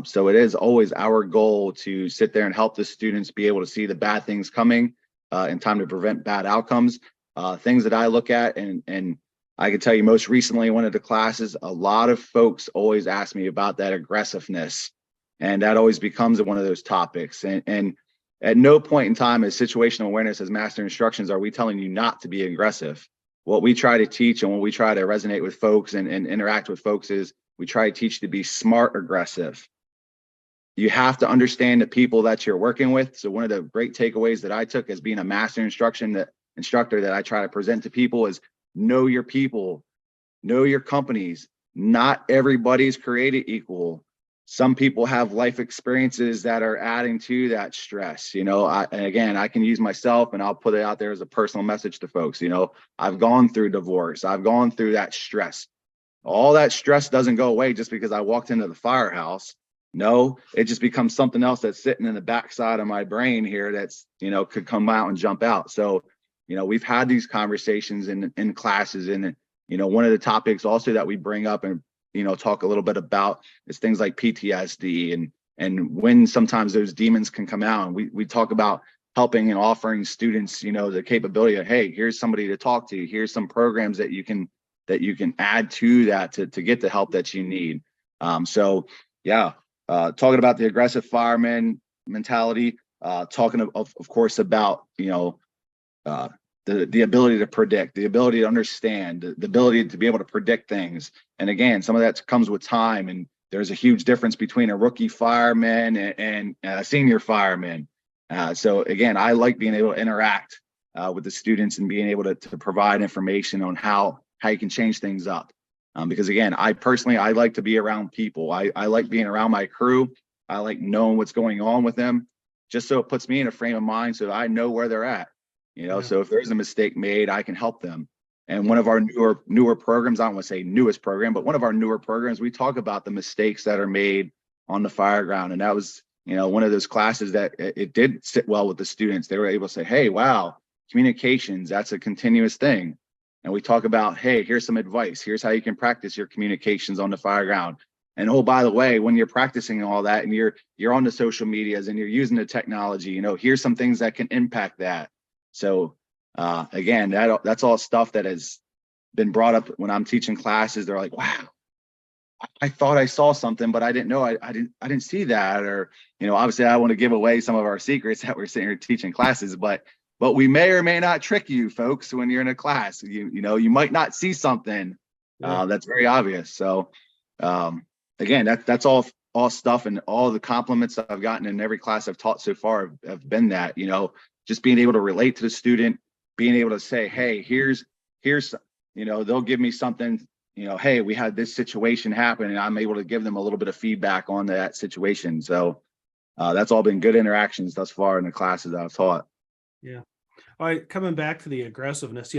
So it is always our goal to sit there and help the students be able to see the bad things coming in time to prevent bad outcomes. Things that I look at, and I can tell you most recently, one of the classes, a lot of folks always ask me about that aggressiveness, and that always becomes one of those topics. And at no point in time as situational awareness, as master instructions, are we telling you not to be aggressive. What we try to teach and what we try to resonate with folks and interact with folks is we try to teach to be smart aggressive. You have to understand the people that you're working with. So one of the great takeaways that I took as being a master instructor that I try to present to people is know your people, know your companies. Not everybody's created equal. Some people have life experiences that are adding to that stress. And again, I can use myself, and I'll put it out there as a personal message to folks. I've gone through divorce. I've gone through that stress. All that stress doesn't go away just because I walked into the firehouse. No, it just becomes something else that's sitting in the backside of my brain here that's, could come out and jump out. So, we've had these conversations in classes, and, one of the topics also that we bring up and, talk a little bit about is things like PTSD and when sometimes those demons can come out. And we talk about helping and offering students, the capability of, hey, here's somebody to talk to. Here's some programs that you can add to that to get the help that you need. So yeah, talking about the aggressive fireman mentality, talking of course about, the ability to predict, the ability to understand, the ability to be able to predict things. And again, some of that comes with time, and there's a huge difference between a rookie fireman and a senior fireman. So again, I like being able to interact with the students and being able to provide information on how you can change things up. Because again, I like to be around people. I like being around my crew. I like knowing what's going on with them, just so it puts me in a frame of mind so I know where they're at. Yeah. So if there's a mistake made, I can help them. And one of our newer programs, I don't want to say newest program, but one of our newer programs, we talk about the mistakes that are made on the fire ground. And that was, one of those classes that it did sit well with the students. They were able to say, hey, wow, communications, that's a continuous thing. And we talk about, hey, here's some advice. Here's how you can practice your communications on the fire ground. And oh, by the way, when you're practicing all that and you're on the social medias and you're using the technology, here's some things that can impact that. So again, that's all stuff that has been brought up when I'm teaching classes. They're like, wow, I thought I saw something, but I didn't know I didn't see that. Or, obviously I want to give away some of our secrets that we're sitting here teaching classes, but we may or may not trick you folks when you're in a class. You might not see something that's very obvious. So again, that's all stuff, and all the compliments I've gotten in every class I've taught so far have been that, just being able to relate to the student, being able to say, hey, here's, they'll give me something, hey, we had this situation happen, and I'm able to give them a little bit of feedback on that situation. So that's all been good interactions thus far in the classes I've taught. Yeah. All right. Coming back to the aggressiveness,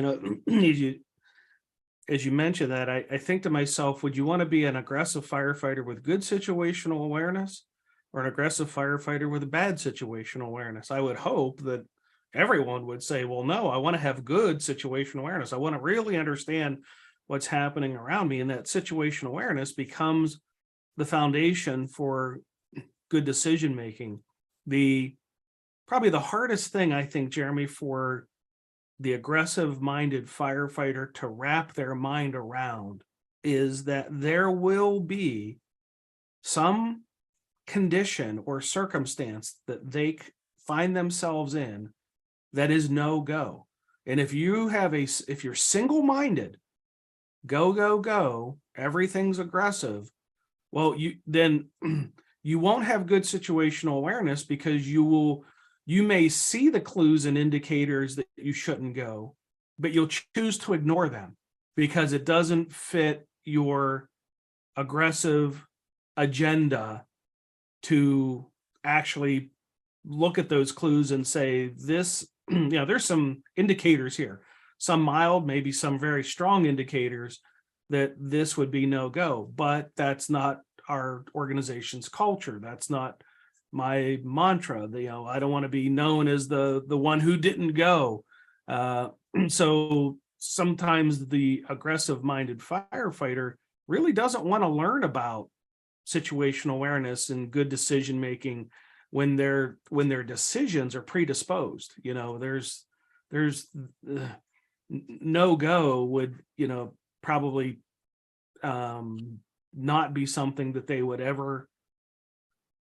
as you mentioned that, I think to myself, would you want to be an aggressive firefighter with good situational awareness or an aggressive firefighter with a bad situational awareness? I would hope that everyone would say, well, no, I want to have good situational awareness. I want to really understand what's happening around me. And that situational awareness becomes the foundation for good decision-making. Probably the hardest thing, I think, Jeremy, for the aggressive-minded firefighter to wrap their mind around is that there will be some condition or circumstance that they find themselves in that is no go. And if you're single-minded, go, everything's aggressive, well, you won't have good situational awareness, because you may see the clues and indicators that you shouldn't go, but you'll choose to ignore them because it doesn't fit your aggressive agenda to actually look at those clues and say, this, there's some indicators here, some mild, maybe some very strong indicators that this would be no go, but that's not our organization's culture. That's not my mantra. I don't want to be known as the one who didn't go. So sometimes the aggressive-minded firefighter really doesn't want to learn about situational awareness and good decision making when their decisions are predisposed. There's no go would probably not be something that they would ever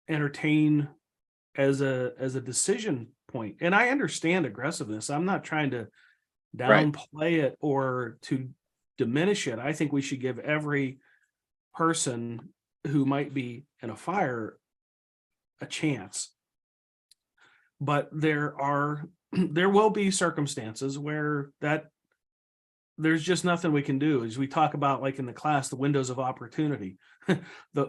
entertain as a decision point. And I understand aggressiveness. I'm not trying to downplay it or to diminish it. I think we should give every person who might be in a fire a chance. But there will be circumstances where there's just nothing we can do. As we talk about, like in the class, the windows of opportunity.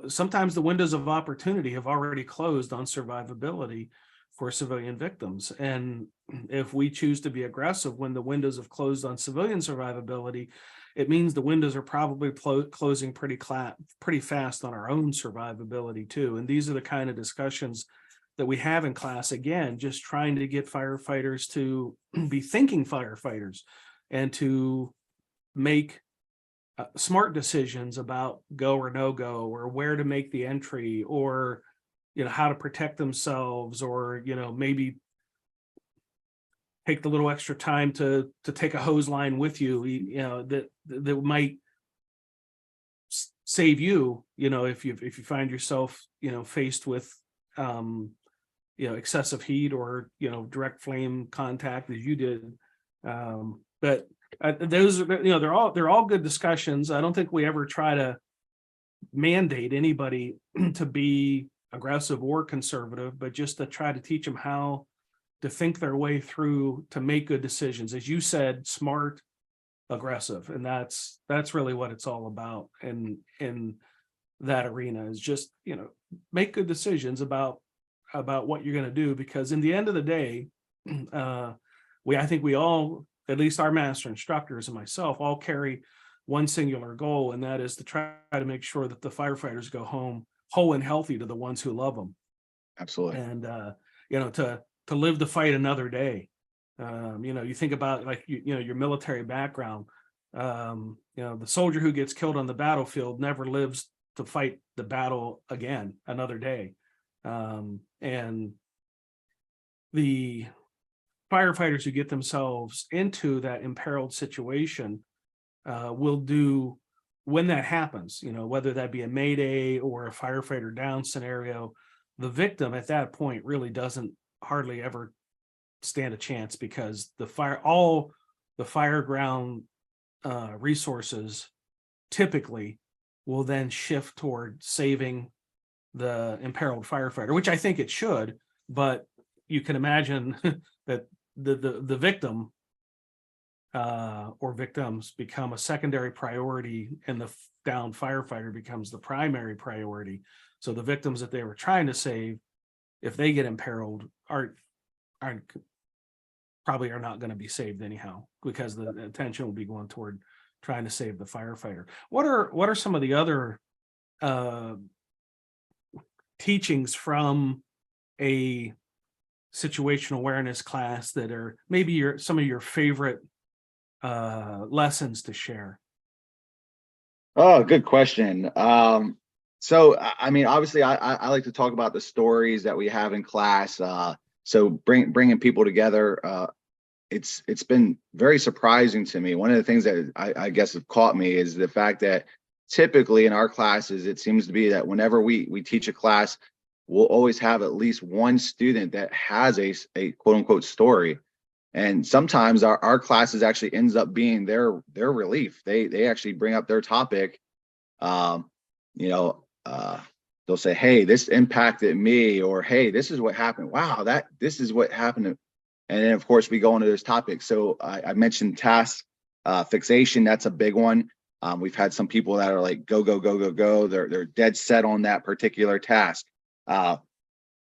Sometimes the windows of opportunity have already closed on survivability for civilian victims. And if we choose to be aggressive when the windows have closed on civilian survivability, it means the windows are probably closing pretty fast on our own survivability too. And these are the kind of discussions that we have in class, again, just trying to get firefighters to be thinking firefighters and to make smart decisions about go or no go, or where to make the entry, or how to protect themselves, or maybe take the little extra time to take a hose line with you, that might save you, if you find yourself faced with excessive heat or direct flame contact, as you did But those are, they're all good discussions. I don't think we ever try to mandate anybody to be aggressive or conservative, but just to try to teach them how to think their way through to make good decisions. As you said, smart, aggressive, and that's really what it's all about. And in that arena is just, make good decisions about what you're going to do, because in the end of the day, I think we all, at least our master instructors and myself, all carry one singular goal, and that is to try to make sure that the firefighters go home whole and healthy to the ones who love them. Absolutely. And to live to fight another day. You think about, like, your military background. The soldier who gets killed on the battlefield never lives to fight the battle again another day. And the firefighters who get themselves into that imperiled situation will do, when that happens, whether that be a mayday or a firefighter down scenario, the victim at that point really doesn't hardly ever stand a chance, because all the fire ground resources typically will then shift toward saving the imperiled firefighter, which I think it should, but you can imagine that the victim or victims become a secondary priority, and the downed firefighter becomes the primary priority. So the victims that they were trying to save, if they get imperiled, probably are not going to be saved anyhow, because the attention will be going toward trying to save the firefighter. What are some of the other teachings from a situational awareness class that are maybe some of your favorite lessons to share? Oh, good question. So, I mean, obviously, I like to talk about the stories that we have in class. So bringing people together, it's been very surprising to me. One of the things that I guess have caught me is the fact that typically in our classes, it seems to be that whenever we teach a class, we'll always have at least one student that has a quote unquote story. And sometimes our classes actually ends up being their relief. They actually bring up their topic. They'll say, "Hey, this impacted me," or "Hey, this is what happened. Wow, this is what happened." And then of course we go into those topics. So I mentioned task fixation. That's a big one. We've had some people that are like, go, go, go, go, go. They're dead set on that particular task.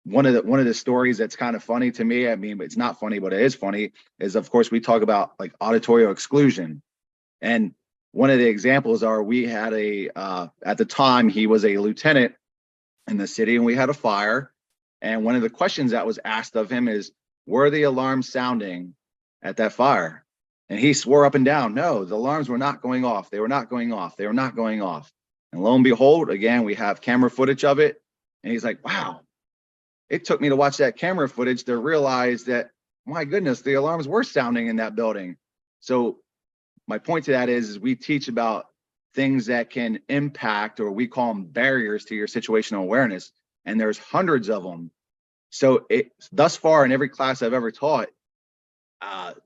One of the stories that's kind of funny to me, I mean, it's not funny, but it is funny, is of course we talk about like auditory exclusion. And one of the examples are, we had at the time, he was a lieutenant in the city, and we had a fire. And one of the questions that was asked of him is, were the alarms sounding at that fire? And he swore up and down, no, the alarms were not going off. They were not going off. They were not going off. And lo and behold, again, we have camera footage of it. And he's like, wow, it took me to watch that camera footage to realize that, my goodness, the alarms were sounding in that building. So my point to that is we teach about things that can impact, or we call them barriers to your situational awareness. And there's hundreds of them. So thus far in every class I've ever taught,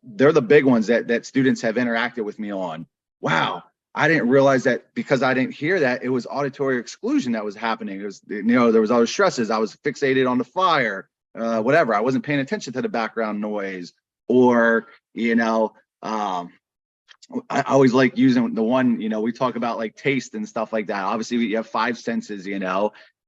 they're the big ones that students have interacted with me on. Wow, I didn't realize that because I didn't hear that it was auditory exclusion that was happening. It was, there was all the stresses. I was fixated on the fire, whatever. I wasn't paying attention to the background noise, or, I always like using the one, we talk about like taste and stuff like that. Obviously we have 5 senses,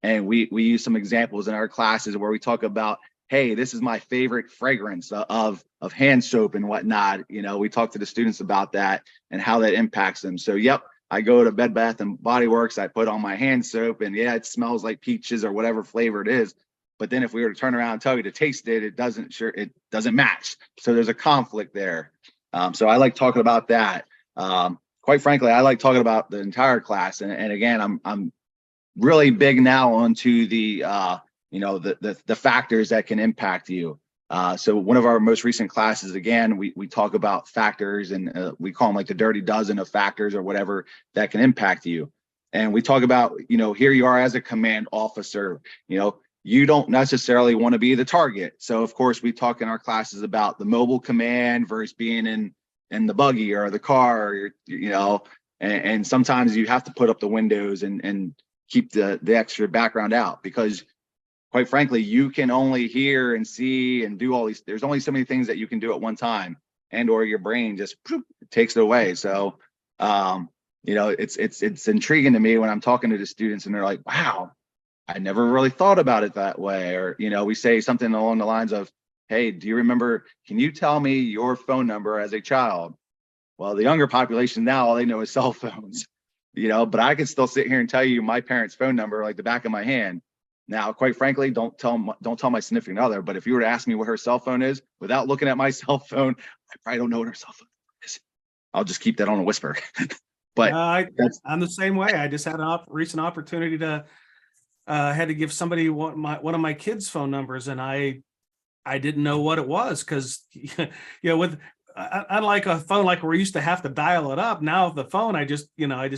and we use some examples in our classes where we talk about, hey, this is my favorite fragrance of hand soap and whatnot. We talk to the students about that and how that impacts them. So, yep, I go to Bed Bath and Body Works, I put on my hand soap, and yeah, it smells like peaches or whatever flavor it is. But then if we were to turn around and tell you to taste it, it doesn't match. So there's a conflict there. So I like talking about that. Quite frankly, I like talking about the entire class. And again, I'm really big now onto the factors that can impact you. So one of our most recent classes, again, we talk about factors, and we call them like the dirty dozen of factors or whatever that can impact you. And we talk about, here you are as a command officer, you don't necessarily want to be the target. So of course we talk in our classes about the mobile command versus being in the buggy or the car, or, you know, and sometimes you have to put up the windows and keep the extra background out, because quite frankly, you can only hear and see and do all these. There's only so many things that you can do at one time, and or your brain just takes it away. So, you know, it's intriguing to me when I'm talking to the students and they're like, "Wow, I never really thought about it that way." Or, you know, we say something along the lines of, "Hey, do you remember? Can you tell me your phone number as a child?" Well, the younger population now, all they know is cell phones, you know, but I can still sit here and tell you my parents' phone number like the back of my hand. Now, quite frankly, don't tell my significant other, but if you were to ask me what her cell phone is without looking at my cell phone, I probably don't know what her cell phone is. I'll just keep that on a whisper. But I'm the same way. I just had a recent opportunity to had to give somebody one of my kids' phone numbers, and I didn't know what it was, because you know, with unlike a phone like we used to have to dial it up, now the phone I just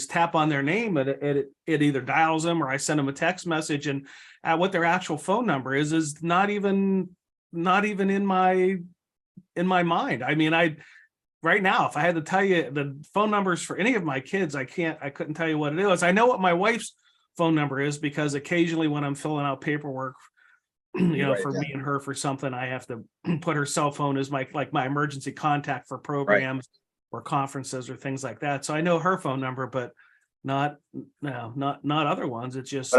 tap on their name and it either dials them, or I send them a text message, and what their actual phone number is not even in my mind. I mean, right now, if I had to tell you the phone numbers for any of my kids, I couldn't tell you what it is. I know what my wife's phone number is, because occasionally when I'm filling out paperwork, you know, for me and her for something, I have to put her cell phone as my emergency contact for programs or conferences or things like that. So I know her phone number, but not other ones. It's just.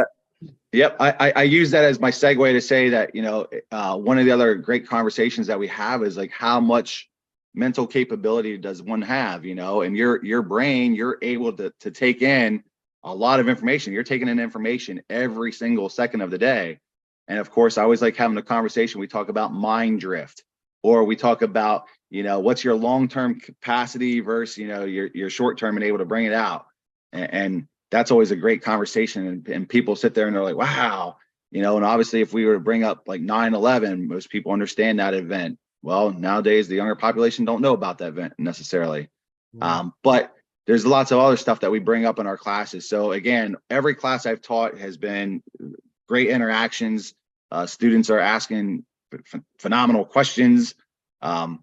Yep, I use that as my segue to say that, you know, one of the other great conversations that we have is like, how much mental capability does one have, you know, and your brain, you're able to take in a lot of information. You're taking in information every single second of the day. And of course, I always like having a conversation. We talk about mind drift, or we talk about, you know, what's your long-term capacity versus, you know, your short-term and able to bring it out. And that's always a great conversation. And people sit there and they're like, wow, you know, and obviously if we were to bring up like 9/11, most people understand that event. Well, nowadays the younger population don't know about that event necessarily. But there's lots of other stuff that we bring up in our classes. So again, every class I've taught has been great interactions. Students are asking phenomenal questions. And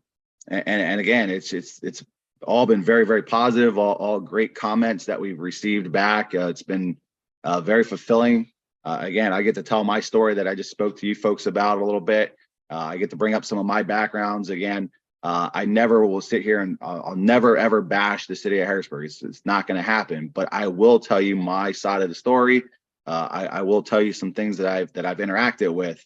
again, it's all been very, very positive, all great comments that we've received back. It's been very fulfilling. Again, I get to tell my story that I just spoke to you folks about a little bit. I get to bring up some of my backgrounds. Again, I never will sit here and I'll never ever bash the city of Harrisburg. It's not going to happen, but I will tell you my side of the story. I will tell you some things that I've interacted with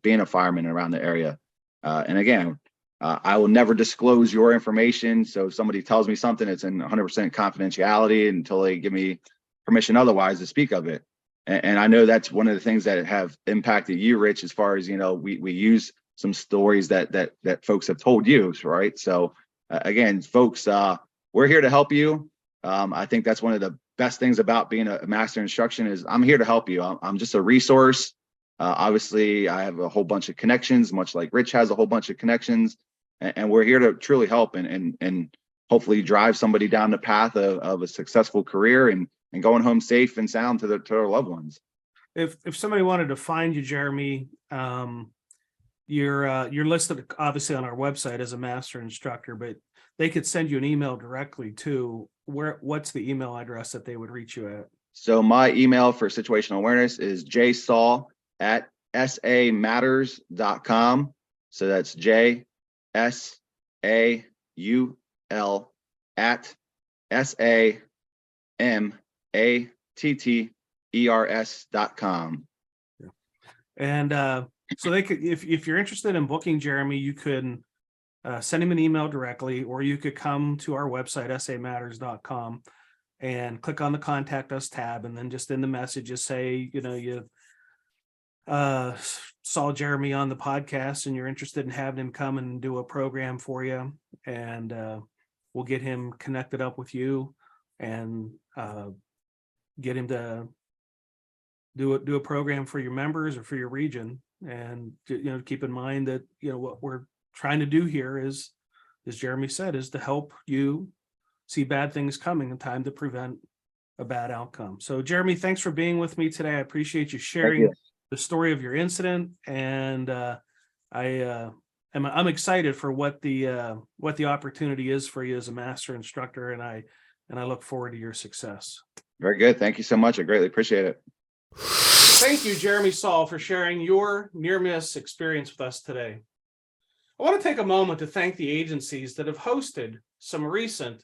being a fireman around the area. And again, I will never disclose your information. So if somebody tells me something, it's in 100% confidentiality until they give me permission otherwise to speak of it. And I know that's one of the things that have impacted you, Rich, as far as, you know, we use some stories that folks have told you, right? So again, folks, we're here to help you. I think that's one of the best things about being a master instruction is I'm here to help you. I'm just a resource. Obviously, I have a whole bunch of connections, much like Rich has a whole bunch of connections, and we're here to truly help and hopefully drive somebody down the path of a successful career and going home safe and sound to their loved ones. If somebody wanted to find you, Jeremy, you're listed obviously on our website as a master instructor, but they could send you an email directly to what's the email address that they would reach you at? So my email for situational awareness is jsaul@samatters.com. So that's JSAUL@SAMATTERS.com. And so they could, if you're interested in booking Jeremy, you could send him an email directly, or you could come to our website, samatters.com, and click on the contact us tab, and then just in the message, just say, you know, you saw Jeremy on the podcast and you're interested in having him come and do a program for you, and we'll get him connected up with you and get him to do a program for your members or for your region. And, you know, keep in mind that, you know, what we're trying to do here is, as Jeremy said, is to help you see bad things coming in time to prevent a bad outcome. So Jeremy, thanks for being with me today. I appreciate you sharing the story of your incident, and I'm excited for what the opportunity is for you as a master instructor, and I look forward to your success. Very good. Thank you so much. I greatly appreciate it. Thank you, Jeremy Saul, for sharing your near-miss experience with us today. I want to take a moment to thank the agencies that have hosted some recent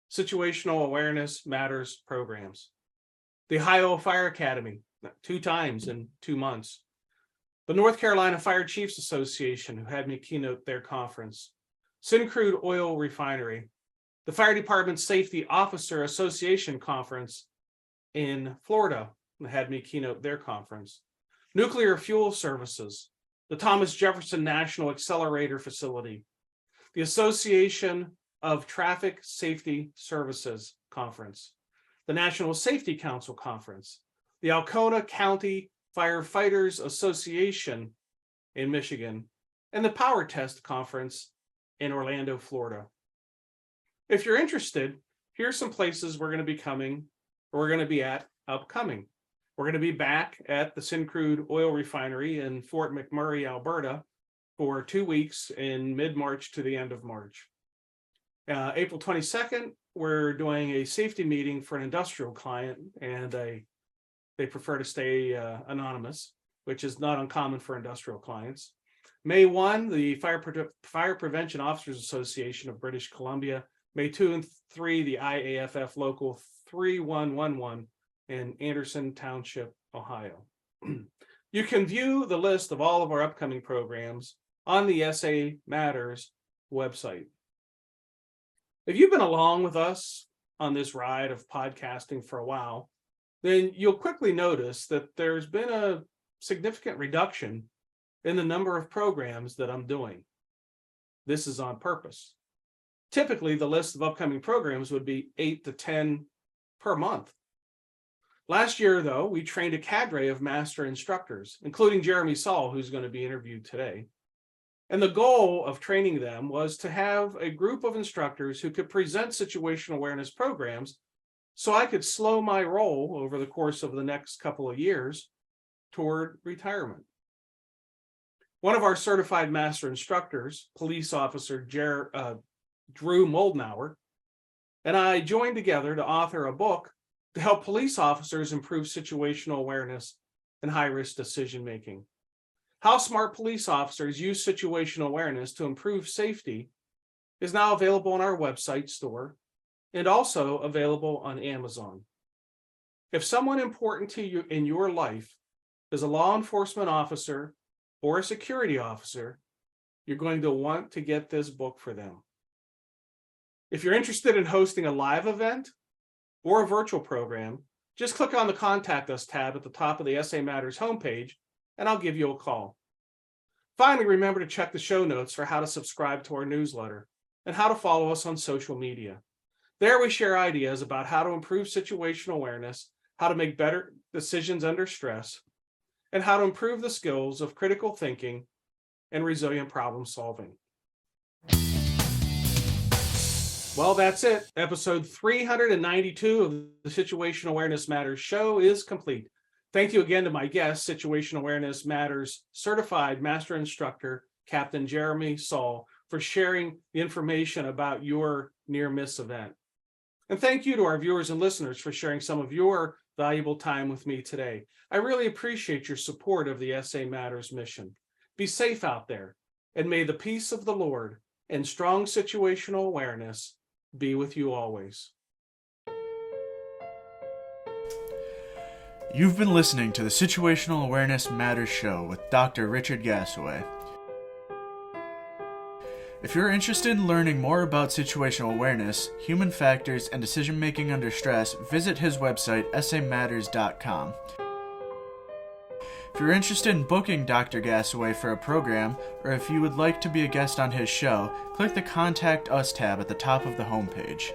Situational Awareness Matters programs. The Ohio Fire Academy, 2 times in 2 months. The North Carolina Fire Chiefs Association, who had me keynote their conference. Syncrude Oil Refinery. The Fire Department Safety Officer Association Conference in Florida, who had me keynote their conference. Nuclear Fuel Services. The Thomas Jefferson National Accelerator Facility. The Association of Traffic Safety Services Conference. The National Safety Council Conference. The Alcona County Firefighters Association in Michigan, and the Power Test Conference in Orlando, Florida. If you're interested, here's some places we're going to be at upcoming. We're going to be back at the Syncrude Oil Refinery in Fort McMurray, Alberta, for 2 weeks in mid-March to the end of March. April 22nd, we're doing a safety meeting for an industrial client, and they prefer to stay anonymous, which is not uncommon for industrial clients. May 1, the Fire Prevention Officers Association of British Columbia. May 2 and 3, the IAFF Local 3111 in Anderson Township, Ohio. You can view the list of all of our upcoming programs on the SA Matters website. If you've been along with us on this ride of podcasting for a while, then you'll quickly notice that there's been a significant reduction in the number of programs that I'm doing. This is on purpose. Typically, the list of upcoming programs would be 8 to 10 per month. Last year, though, we trained a cadre of master instructors, including Jeremy Saul, who's going to be interviewed today. And the goal of training them was to have a group of instructors who could present situational awareness programs so I could slow my roll over the course of the next couple of years toward retirement. One of our certified master instructors, police officer Drew Moldenauer, and I joined together to author a book to help police officers improve situational awareness and high-risk decision-making. How smart police officers use situational awareness to improve safety is now available on our website store and also available on Amazon. If someone important to you in your life is a law enforcement officer or a security officer, you're going to want to get this book for them. If you're interested in hosting a live event or a virtual program, just click on the Contact Us tab at the top of the SA Matters homepage, and I'll give you a call. Finally, remember to check the show notes for how to subscribe to our newsletter and how to follow us on social media. There we share ideas about how to improve situational awareness, how to make better decisions under stress, and how to improve the skills of critical thinking and resilient problem solving. Well, that's it. Episode 392 of the Situational Awareness Matters show is complete. Thank you again to my guest, Situational Awareness Matters Certified Master Instructor, Captain Jeremy Saul, for sharing the information about your near-miss event. And thank you to our viewers and listeners for sharing some of your valuable time with me today. I really appreciate your support of the SA Matters mission. Be safe out there, and may the peace of the Lord and strong situational awareness be with you always. You've been listening to the Situational Awareness Matters show with Dr. Richard Gasaway. If you're interested in learning more about situational awareness, human factors, and decision-making under stress, visit his website, samatters.com. If you're interested in booking Dr. Gasaway for a program, or if you would like to be a guest on his show, click the Contact Us tab at the top of the homepage.